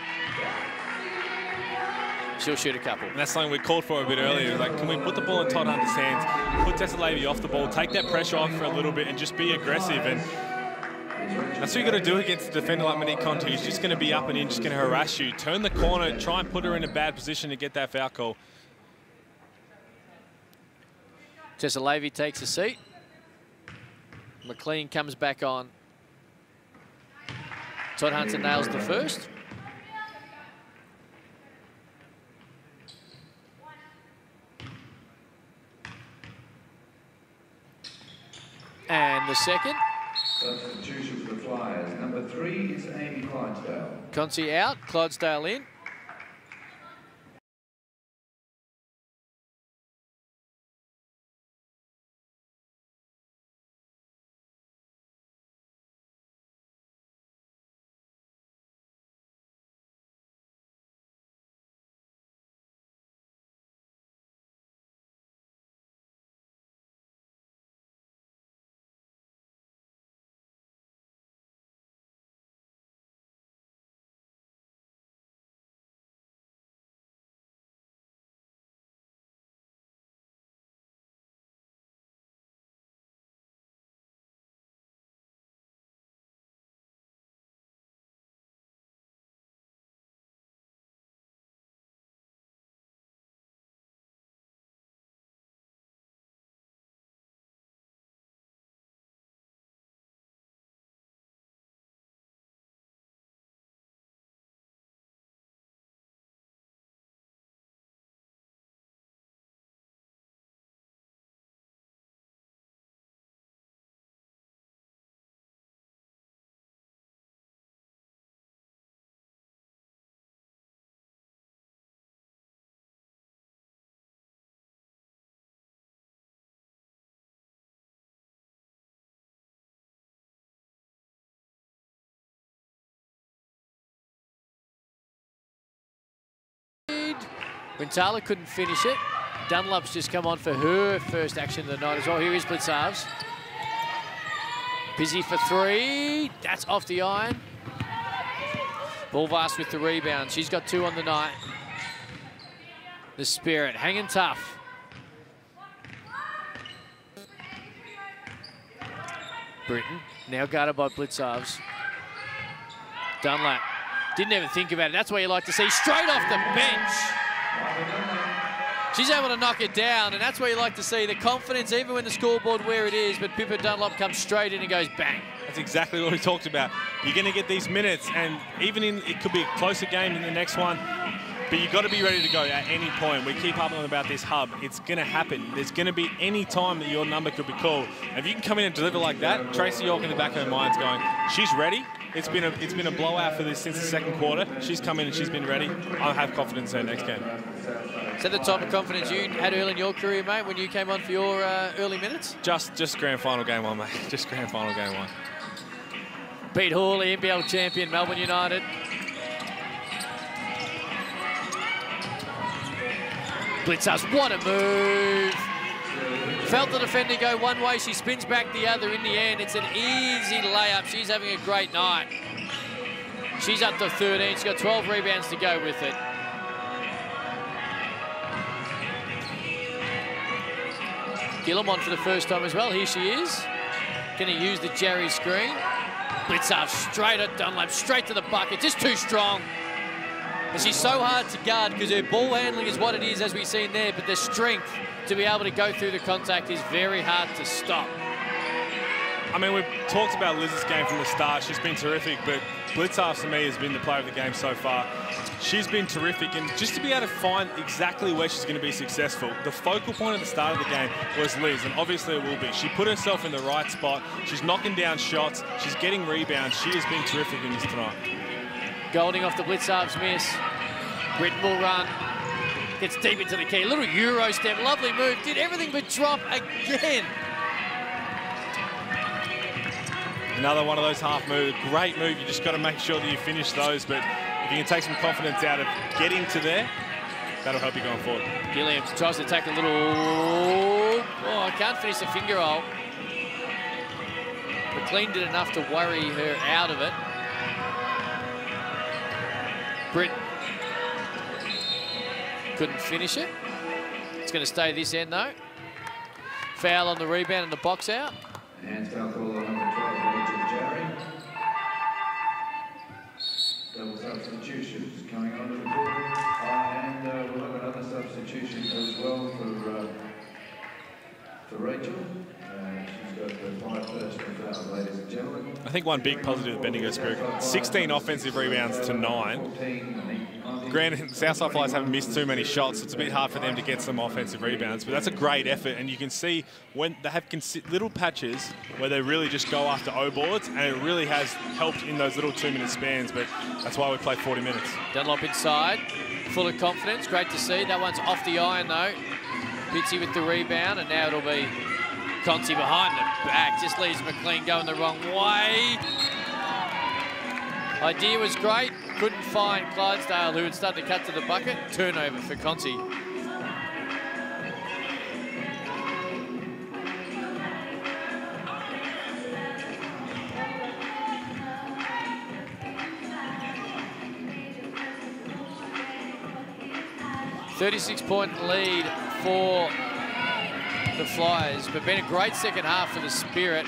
She'll shoot a couple. And that's something we called for a bit earlier. Like, can we put the ball in Todd Hunter's hands, put Tessa Levy off the ball, take that pressure off for a little bit and just be aggressive. And that's what you got to do against a defender like Monique Conti. He's just going to be up and in, just going to harass you. Turn the corner, try and put her in a bad position to get that foul call. Tessa Levy takes a seat. McLean comes back on. Todd Hunter nails the first. And the second. Substitution for the Flyers. Number 3 is Amy Clydesdale. Conti out, Clydesdale in. Quintala couldn't finish it. Dunlop's just come on for her first action of the night as well. Here is Blitzarves. Busy for three. That's off the iron. Bulvast with the rebound. She's got 2 on the night. The Spirit hanging tough. Britton now guarded by Blitzarves. Dunlap didn't even think about it. That's what you like to see. Straight off the bench. She's able to knock it down, and that's what you like to see. The confidence, even when the scoreboard where it is, but Pippa Dunlop comes straight in and goes bang. That's exactly what we talked about. You're going to get these minutes, and even in it could be a closer game than the next one, but you've got to be ready to go at any point. We keep harping on about this hub. It's going to happen. There's going to be any time that your number could be called. And if you can come in and deliver like that, Tracy York in the back of her mind's going, she's ready. It's been a blowout for this since the second quarter. She's come in and she's been ready. I have confidence in her next game. Is that the type of confidence you had early in your career, mate, when you came on for your early minutes? Just grand final game 1, mate. Just grand final game 1. Pete Hawley, NBL champion, Melbourne United. Blitzarves, what a move. Felt the defender go one way, she spins back the other. In the end, it's an easy layup. She's having a great night. She's up to 13. She's got 12 rebounds to go with it. Gillum on for the first time as well. Here she is. Going to use the Jerry screen. Blitzarves straight at Dunlap, straight to the bucket. Just too strong. And she's so hard to guard because her ball handling is what it is, as we've seen there, but the strength to be able to go through the contact is very hard to stop. I mean, we've talked about Liz's game from the start. She's been terrific, but Blitzarves to me has been the player of the game so far. She's been terrific, and just to be able to find exactly where she's going to be successful, the focal point at the start of the game was Liz, and obviously it will be. She put herself in the right spot. She's knocking down shots. She's getting rebounds. She has been terrific in this tonight. Golding off the Blitzarves miss. Britton will run. Gets deep into the key. A little Euro step. Lovely move. Did everything but drop again. Another one of those half moves. Great move. You just got to make sure that you finish those. But if you can take some confidence out of getting to there, that'll help you going forward. Gilliam tries to take a little... Oh, I can't finish the finger roll. McLean did enough to worry her out of it. Britton couldn't finish it. It's going to stay this end, though. Foul on the rebound and the box out. Hands foul call on number 12, Rachel Jarry. Double substitutions coming onto the court. And we'll have another substitution as well for Rachel. She's got the 5 personal fouls, ladies and gentlemen. I think one big positive of Bendigo Spirit, 16 offensive rebounds to 9. Granted, Southside Flyers haven't missed too many shots, so it's a bit hard for them to get some offensive rebounds, but that's a great effort, and you can see when they have little patches where they really just go after O-boards, and it really has helped in those little 2-minute spans, but that's why we play 40 minutes. Dunlop inside, full of confidence, great to see. That one's off the iron, though. Bitsy with the rebound, and now it'll be Conti behind the back. Just leaves McLean going the wrong way. Idea was great. Couldn't find Clydesdale, who had started to cut to the bucket. Turnover for Conti. $36-point lead for the Flyers, but been a great second half for the Spirit.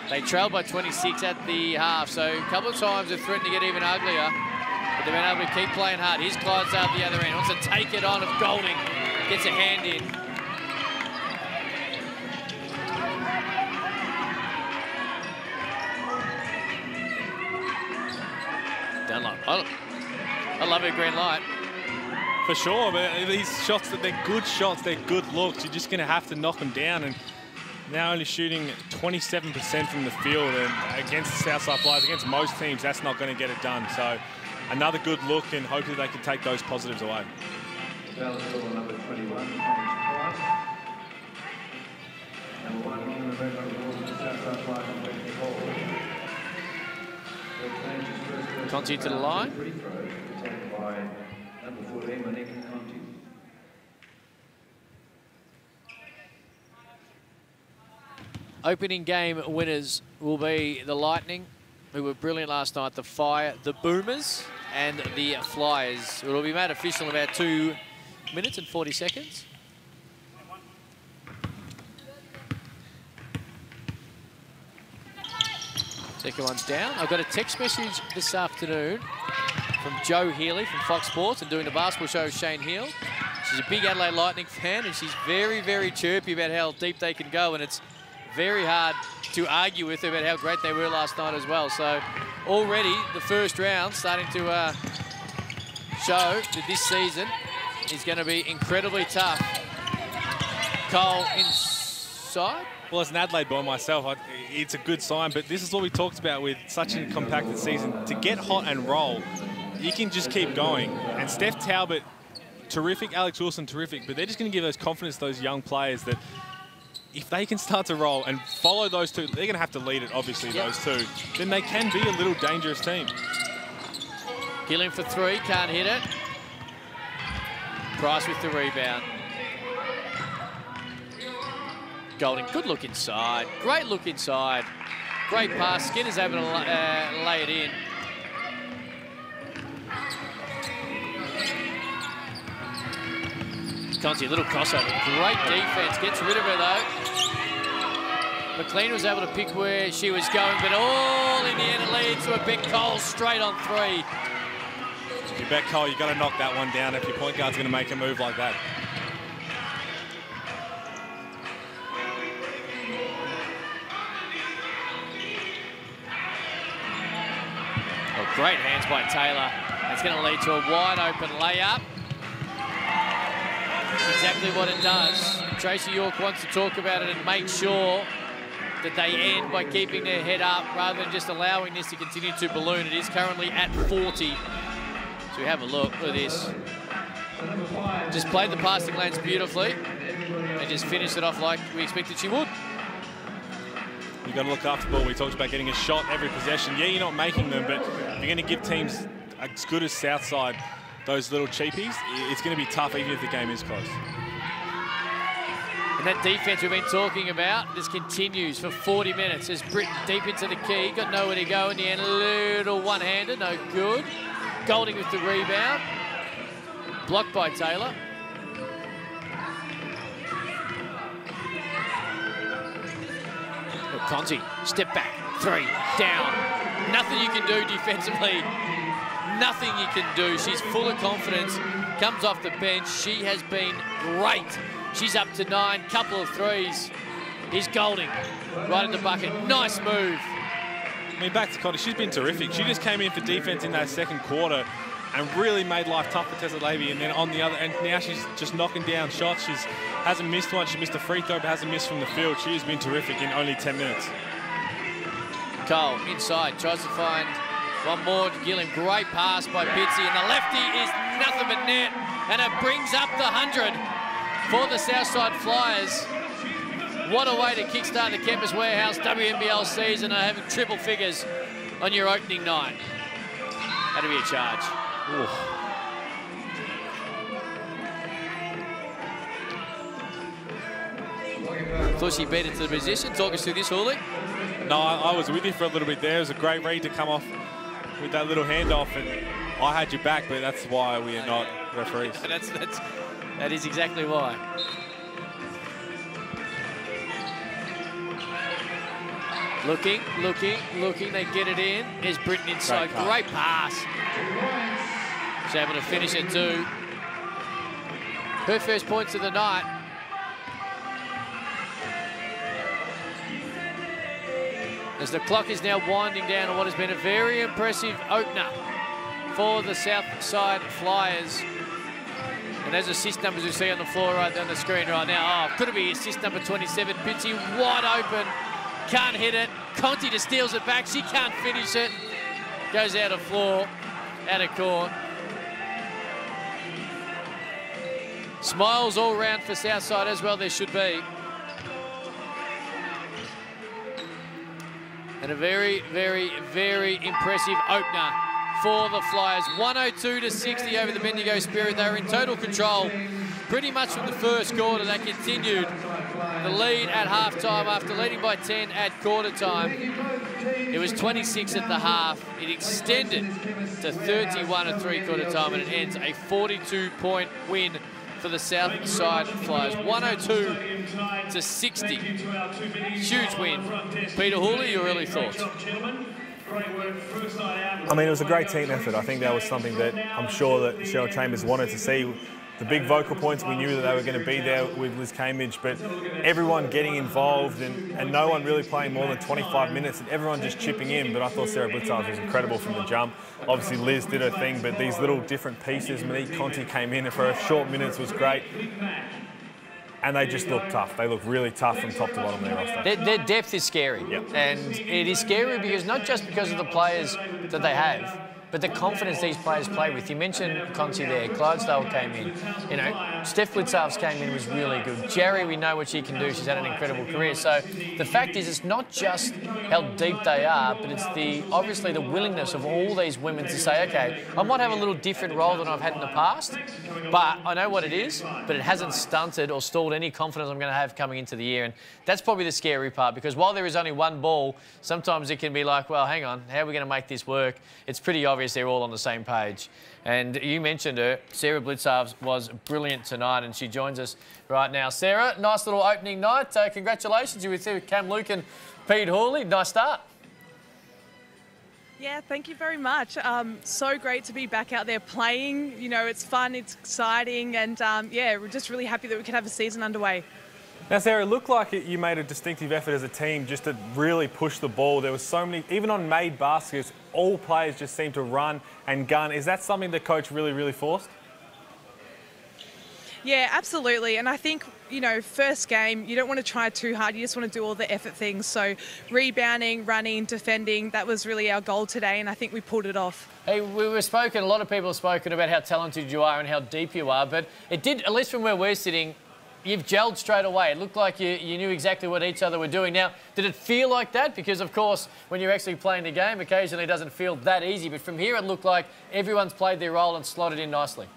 They trailed by 26 at the half, so a couple of times they've threatened to get even uglier, but they've been able to keep playing hard. Here's Clydesdale at the other end. Wants to take it on if Golding gets a hand in. Dunlop. I love her green light. For sure, but these shots, they're good shots, they're good looks. You're just going to have to knock them down, and now only shooting 27% from the field, and against the Southside Flyers, against most teams, that's not going to get it done. So another good look, and hopefully they can take those positives away. Foul call on number 21, Price. Number 1 on the red number the Southside Flyers and Becky Hall. Conti to the line. Free throw taken by Number 14, Monique Conti. Opening game winners will be the Lightning, who were brilliant last night, the Fire, the Boomers, and the Flyers. It will be made official in about 2 minutes and 40 seconds. Second one's down. I've got a text message this afternoon from Joe Healy from Fox Sports and doing the basketball show with Shane Hill. She's a big Adelaide Lightning fan, and she's very, very chirpy about how deep they can go, and it's very hard to argue with her about how great they were last night as well. So already the first round starting to show that this season is going to be incredibly tough. Cole inside. Well, as an Adelaide boy myself, it's a good sign, but this is what we talked about with such a compacted season. To get hot and roll, you can just keep going. And Steph Talbot, terrific. Alex Wilson, terrific. But they're just going to give those confidence to those young players that if they can start to roll and follow those two, they're going to have to lead it, obviously, those two. Then they can be a little dangerous team. Gilliam for three, can't hit it. Price with the rebound. Golding, good look inside. Great look inside. Great pass. Skinner's able to lay it in. Conti, a little crossover. Great defense. Gets rid of her, though. McLean was able to pick where she was going, but all in the end it leads to a Beck Cole straight on three. If you bet Cole, you've got to knock that one down if your point guard's going to make a move like that. Great hands by Taylor. That's going to lead to a wide open layup. Exactly what it does. Tracy York wants to talk about it and make sure that they end by keeping their head up rather than just allowing this to continue to balloon. It is currently at 40. So we have a look. Look at this. Just played the passing lanes beautifully and just finished it off like we expected she would. You've got to look after the ball. We talked about getting a shot every possession. Yeah, you're not making them, but if you're going to give teams as good as Southside those little cheapies, it's going to be tough even if the game is close. And that defense we've been talking about just continues for 40 minutes. As Britton deep into the key, got nowhere to go in the end. A little one-hander, no good. Golding with the rebound. Blocked by Taylor. Conti, step back, three, down. Nothing you can do defensively. Nothing you can do. She's full of confidence. Comes off the bench. She has been great. She's up to 9, couple of threes. Here's Golding, right in the bucket. Nice move. I mean, back to Conti, she's been terrific. She just came in for defense in that second quarter and really made life tough for Tessa Levy. And then on the other, and now she's just knocking down shots. She's hasn't missed one. She missed a free throw, but hasn't missed from the field. She has been terrific in only 10 minutes. Cole inside, tries to find one more to Gilliam. Great pass by Pitsy, and the lefty is nothing but net, and it brings up the 100 for the Southside Flyers. What a way to kickstart the Chemist Warehouse WNBL season, having triple figures on your opening night. That'll be a charge. Ooh. Thought she beat it to the position. Talk us through this, Hawley. No, I was with you for a little bit there. It was a great read to come off with that little handoff, and I had your back, but that's why we are not referees. That is exactly why. Looking. They get it in. There's Britton inside. Great pass. She's able to finish it too. Her first points of the night. As the clock is now winding down on what has been a very impressive opener for the Southside Flyers. And those assist numbers we see on the floor right on the screen right now. Oh, could it be assist number 27? Pitsy wide open. Can't hit it. Conti just steals it back. She can't finish it. Goes out of floor, out of court. Smiles all round for Southside as well, there should be. And a very, very, very impressive opener for the Flyers. 102-60 over the Bendigo Spirit. They were in total control pretty much from the first quarter. They continued the lead at halftime after leading by 10 at quarter time. It was 26 at the half. It extended to 31 at three-quarter time, and it ends a 42-point win for the Southside Flyers. 102-60. Huge win. Peter Hooley, your early thoughts? I mean, it was a great team effort. I think that was something that I'm sure that Cheryl Chambers wanted to see. The big vocal points, we knew that they were going to be there with Liz Cambridge, but everyone getting involved and no one really playing more than 25 minutes and everyone just chipping in. But I thought Sarah Blitzarves was incredible from the jump. Obviously Liz did her thing, but these little different pieces, Monique Conti came in and for a short minutes was great. And they just look tough. They look really tough from top to bottom of their roster. Their depth is scary. Yep. And it is scary because not just because of the players that they have, but the confidence these players play with. You mentioned Conti there, Clydesdale came in. You know, Steph Blitzarves came in, was really good. Jerry, we know what she can do. She's had an incredible career. So the fact is, it's not just how deep they are, but it's obviously the willingness of all these women to say, okay, I might have a little different role than I've had in the past, but I know what it is, but it hasn't stunted or stalled any confidence I'm going to have coming into the year. And that's probably the scary part, because while there is only one ball, sometimes it can be like, well, hang on, how are we going to make this work? It's pretty obvious they're all on the same page. And you mentioned her, Sarah Blitzarves was brilliant tonight, and she joins us right now. Sarah, nice little opening night. Congratulations. You were with Cam Luke and Pete Hawley. Nice start. Yeah, thank you very much. So great to be back out there playing. You know, it's fun, it's exciting, and yeah, we're just really happy that we could have a season underway. Now, Sarah, it looked like you made a distinctive effort as a team just to really push the ball. There was so many, even on made baskets, all players just seemed to run and gun. Is that something the coach really forced? Yeah, absolutely. And I think, you know, first game, you don't want to try too hard. You just want to do all the effort things. So rebounding, running, defending, that was really our goal today, and I think we pulled it off. Hey, a lot of people have spoken about how talented you are and how deep you are, but it did, at least from where we're sitting, you've gelled straight away. It looked like you knew exactly what each other were doing. Now, did it feel like that? Because, of course, when you're actually playing the game, occasionally it doesn't feel that easy. But from here, it looked like everyone's played their role and slotted in nicely.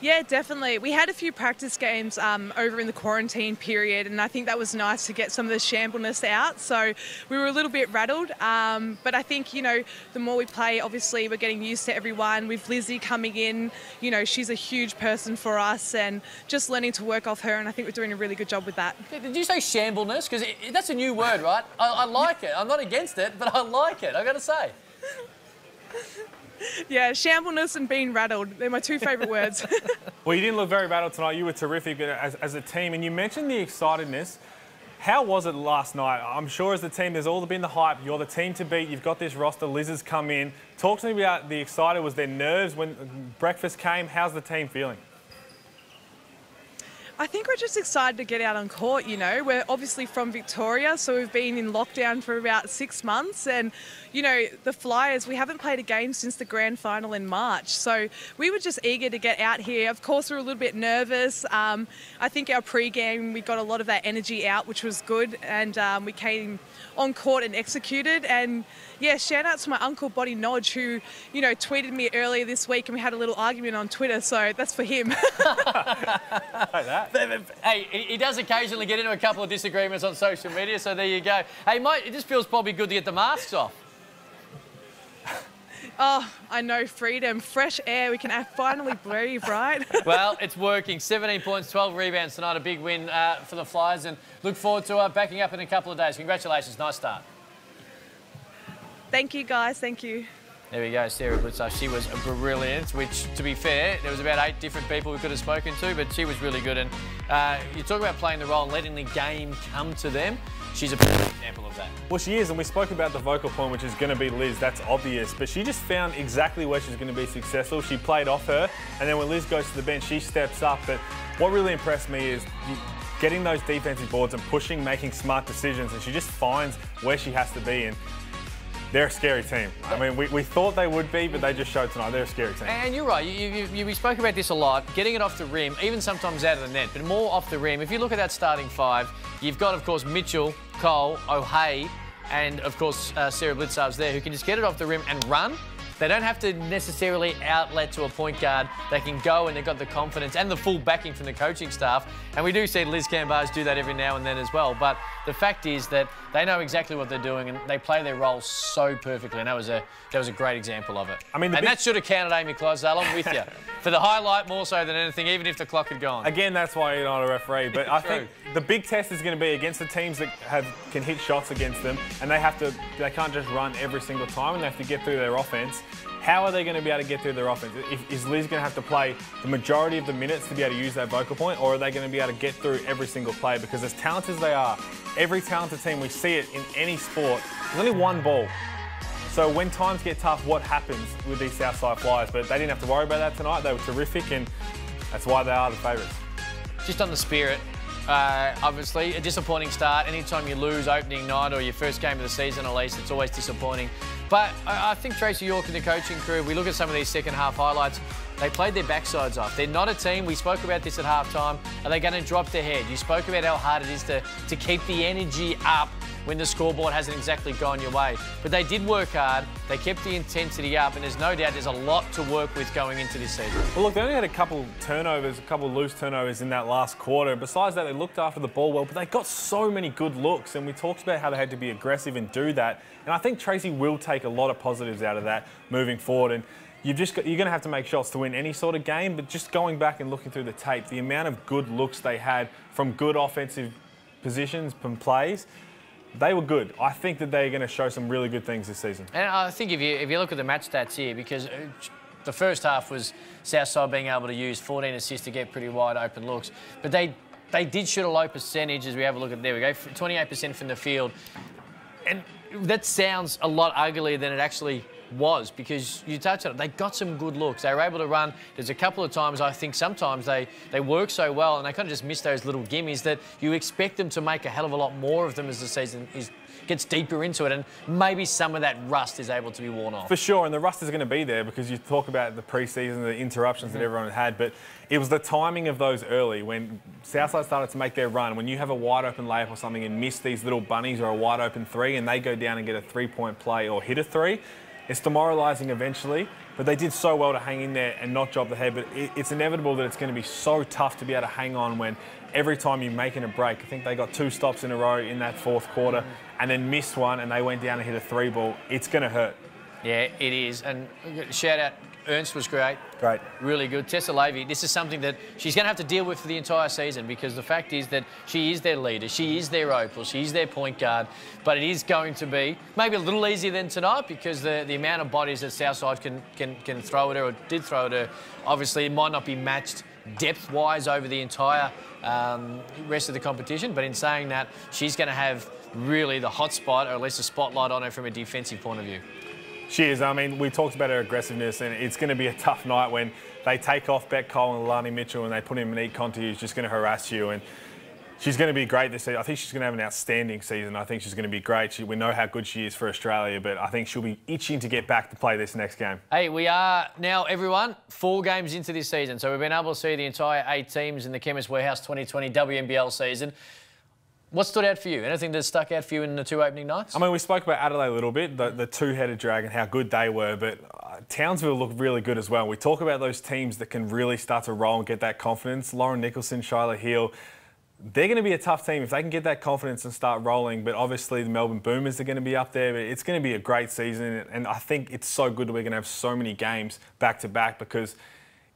Yeah, definitely. We had a few practice games over in the quarantine period, and I think that was nice to get some of the shambleness out. So we were a little bit rattled, but I think, you know, the more we play, obviously we're getting used to everyone. With Lizzie coming in, you know, she's a huge person for us, and just learning to work off her, and I think we're doing a really good job with that. Did you say shambleness? Because that's a new word, right? I like it. I'm not against it, but I like it, I've got to say. Yeah, shambleness and being rattled. They're my two favourite words. Well, you didn't look very rattled tonight. You were terrific as a team. And you mentioned the excitedness. How was it last night? I'm sure as the team, there's all been the hype. You're the team to beat. You've got this roster. Liz has come in. Talk to me about the excited. Was there nerves when breakfast came? How's the team feeling? I think we're just excited to get out on court, you know. We're obviously from Victoria, so we've been in lockdown for about 6 months. And, you know, the Flyers, we haven't played a game since the grand final in March. So we were just eager to get out here. Of course, we were a little bit nervous. I think our pre-game, we got a lot of that energy out, which was good. And we came on court and executed. And, yeah, shout out to my uncle, Bonnie Nodge, who, you know, tweeted me earlier this week, and we had a little argument on Twitter. So that's for him. Like that. Hey, he does occasionally get into a couple of disagreements on social media, so there you go. Hey, mate, it just feels probably good to get the masks off. Oh, I know, freedom, fresh air. We can finally breathe, right? Well, it's working. 17 points, 12 rebounds tonight. A big win for the Flyers, and look forward to backing up in a couple of days. Congratulations. Nice start. Thank you, guys. Thank you. There we go, Sarah Blitzarves. She was brilliant, which, to be fair, there was about 8 different people we could have spoken to, but she was really good. And you talk about playing the role and letting the game come to them. She's a perfect example of that. Well, she is, and we spoke about the vocal point, which is going to be Liz. That's obvious, but she just found exactly where she's going to be successful. She played off her, and then when Liz goes to the bench, she steps up. But what really impressed me is getting those defensive boards and pushing, making smart decisions, and she just finds where she has to be. And they're a scary team. I mean, we thought they would be, but they just showed tonight. They're a scary team. And you're right. We spoke about this a lot. Getting it off the rim, even sometimes out of the net, but more off the rim. If you look at that starting 5, you've got, of course, Mitchell, Cole, O'Hay, and, of course, Sarah Blitzar's there, who can just get it off the rim and run. They don't have to necessarily outlet to a point guard. They can go, and they've got the confidence and the full backing from the coaching staff. And we do see Liz Cambage do that every now and then as well. But the fact is that they know exactly what they're doing, and they play their role so perfectly. And that was a great example of it. I mean, and that should have counted, Amy Clydesdale. I'm with you. For the highlight more so than anything, even if the clock had gone. Again, that's why you're not a referee. But I think the big test is going to be against the teams that can hit shots against them, and they can't just run every single time, and they have to get through their offense. How are they going to be able to get through their offense? Is Liz going to have to play the majority of the minutes to be able to use that vocal point, or are they going to be able to get through every single play? Because as talented as they are, every talented team, we see it in any sport, there's only one ball. So when times get tough, what happens with these Southside Flyers? But they didn't have to worry about that tonight. They were terrific, and that's why they are the favourites. Just on the spirit, obviously, a disappointing start. Anytime you lose opening night or your first game of the season, at least, it's always disappointing. But I think Tracy York and the coaching crew, we look at some of these second half highlights, they played their backsides off. They're not a team. We spoke about this at halftime. Are they going to drop their head? You spoke about how hard it is to keep the energy up when the scoreboard hasn't exactly gone your way. But they did work hard. They kept the intensity up, and there's no doubt there's a lot to work with going into this season. Well, look, they only had a couple turnovers, a couple loose turnovers in that last quarter. Besides that, they looked after the ball well, but they got so many good looks, and we talked about how they had to be aggressive and do that. And I think Tracy will take a lot of positives out of that moving forward. And you're going to have to make shots to win any sort of game, but just going back and looking through the tape, the amount of good looks they had from good offensive positions and plays, they were good. I think that they're going to show some really good things this season. And I think if you look at the match stats here, because the first half was Southside being able to use 14 assists to get pretty wide open looks, but they did shoot a low percentage as we have a look at, there we go, 28% from the field. And that sounds a lot uglier than it actually was, because you touched on it, they got some good looks. They were able to run. There's a couple of times, I think sometimes they work so well and they kind of just miss those little gimmies that you expect them to make a hell of a lot more of them as the season gets deeper into it, and maybe some of that rust is able to be worn off. For sure, and the rust is going to be there because you talk about the pre-season, the interruptions that everyone had, but it was the timing of those early when Southside started to make their run. When you have a wide open layup or something and miss these little bunnies or a wide open three and they go down and get a three-point play or hit a three, it's demoralising eventually, but they did so well to hang in there and not drop the head. But it's inevitable that it's going to be so tough to be able to hang on when every time you're making a break. I think they got 2 stops in a row in that fourth quarter and then missed one and they went down and hit a 3-ball. It's going to hurt. Yeah, it is. And shout out, Ernst was great. Great. Really good. Tessa Levy, this is something that she's going to have to deal with for the entire season, because the fact is that she is their leader, she is their opal, she's their point guard, but it is going to be maybe a little easier than tonight because the amount of bodies that Southside can throw at her, or did throw at her, obviously it might not be matched depth-wise over the entire rest of the competition, but in saying that, she's going to have really the hot spot, or at least a spotlight on her from a defensive point of view. She is. I mean, we talked about her aggressiveness, and it's going to be a tough night when they take off Beck Cole and Alani Mitchell and they put in Monique Conti, who's just going to harass you. And she's going to be great this season. I think she's going to have an outstanding season. I think she's going to be great. We know how good she is for Australia, but I think she'll be itching to get back to play this next game. Hey, we are now, everyone, 4 games into this season. So we've been able to see the entire 8 teams in the Chemist Warehouse 2020 WNBL season. What stood out for you? Anything that stuck out for you in the 2 opening nights? I mean, we spoke about Adelaide a little bit, the two-headed dragon, how good they were, but Townsville looked really good as well. We talk about those teams that can really start to roll and get that confidence. Lauren Nicholson, Shyla Hill, they're going to be a tough team if they can get that confidence and start rolling. But obviously the Melbourne Boomers are going to be up there. But it's going to be a great season, and I think it's so good that we're going to have so many games back-to-back, because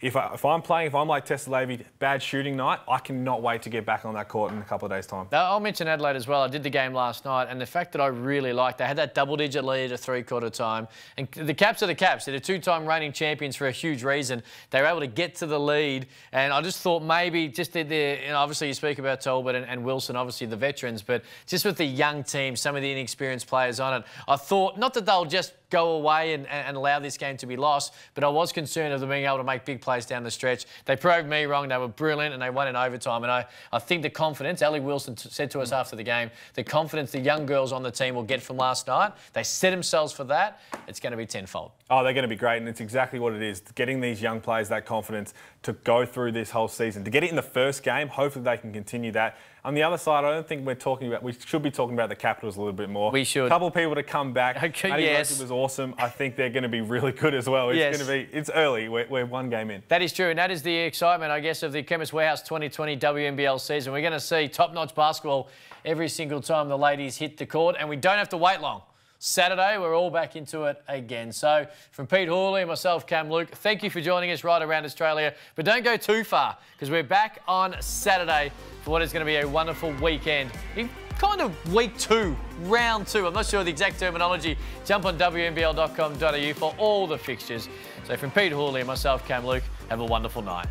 if I'm like Tessa Levy, bad shooting night, I cannot wait to get back on that court in a couple of days' time. I'll mention Adelaide as well. I did the game last night, and the fact that I really liked, they had that double-digit lead at 3/4 time. And the Caps are the Caps. They're the 2-time reigning champions for a huge reason. They were able to get to the lead, and I just thought maybe just obviously you speak about Talbot and Wilson, obviously the veterans, but just with the young team, some of the inexperienced players on it, I thought, not that they'll just go away and allow this game to be lost, but I was concerned of them being able to make big plays down the stretch. They proved me wrong. They were brilliant, and they won in overtime. And I think the confidence, Ellie Wilson said to us after the game, the confidence the young girls on the team will get from last night, they set themselves for that, it's going to be tenfold. Oh, they're going to be great, and it's exactly what it is. Getting these young players that confidence to go through this whole season. To get it in the first game, hopefully they can continue that. On the other side, I don't think we should be talking about the Capitals a little bit more. We should. A couple of people to come back. Okay, Matty yes. Murphy was awesome. I think they're going to be really good as well. It's early. We're one game in. That is true, and that is the excitement, I guess, of the Chemist Warehouse 2020 WNBL season. We're going to see top-notch basketball every single time the ladies hit the court, and we don't have to wait long. Saturday, we're all back into it again. So from Pete Hawley and myself, Cam Luke, thank you for joining us right around Australia. But don't go too far, because we're back on Saturday for what is going to be a wonderful weekend. In kind of week 2, round 2. I'm not sure the exact terminology. Jump on WNBL.com.au for all the fixtures. So from Pete Hawley and myself, Cam Luke, have a wonderful night.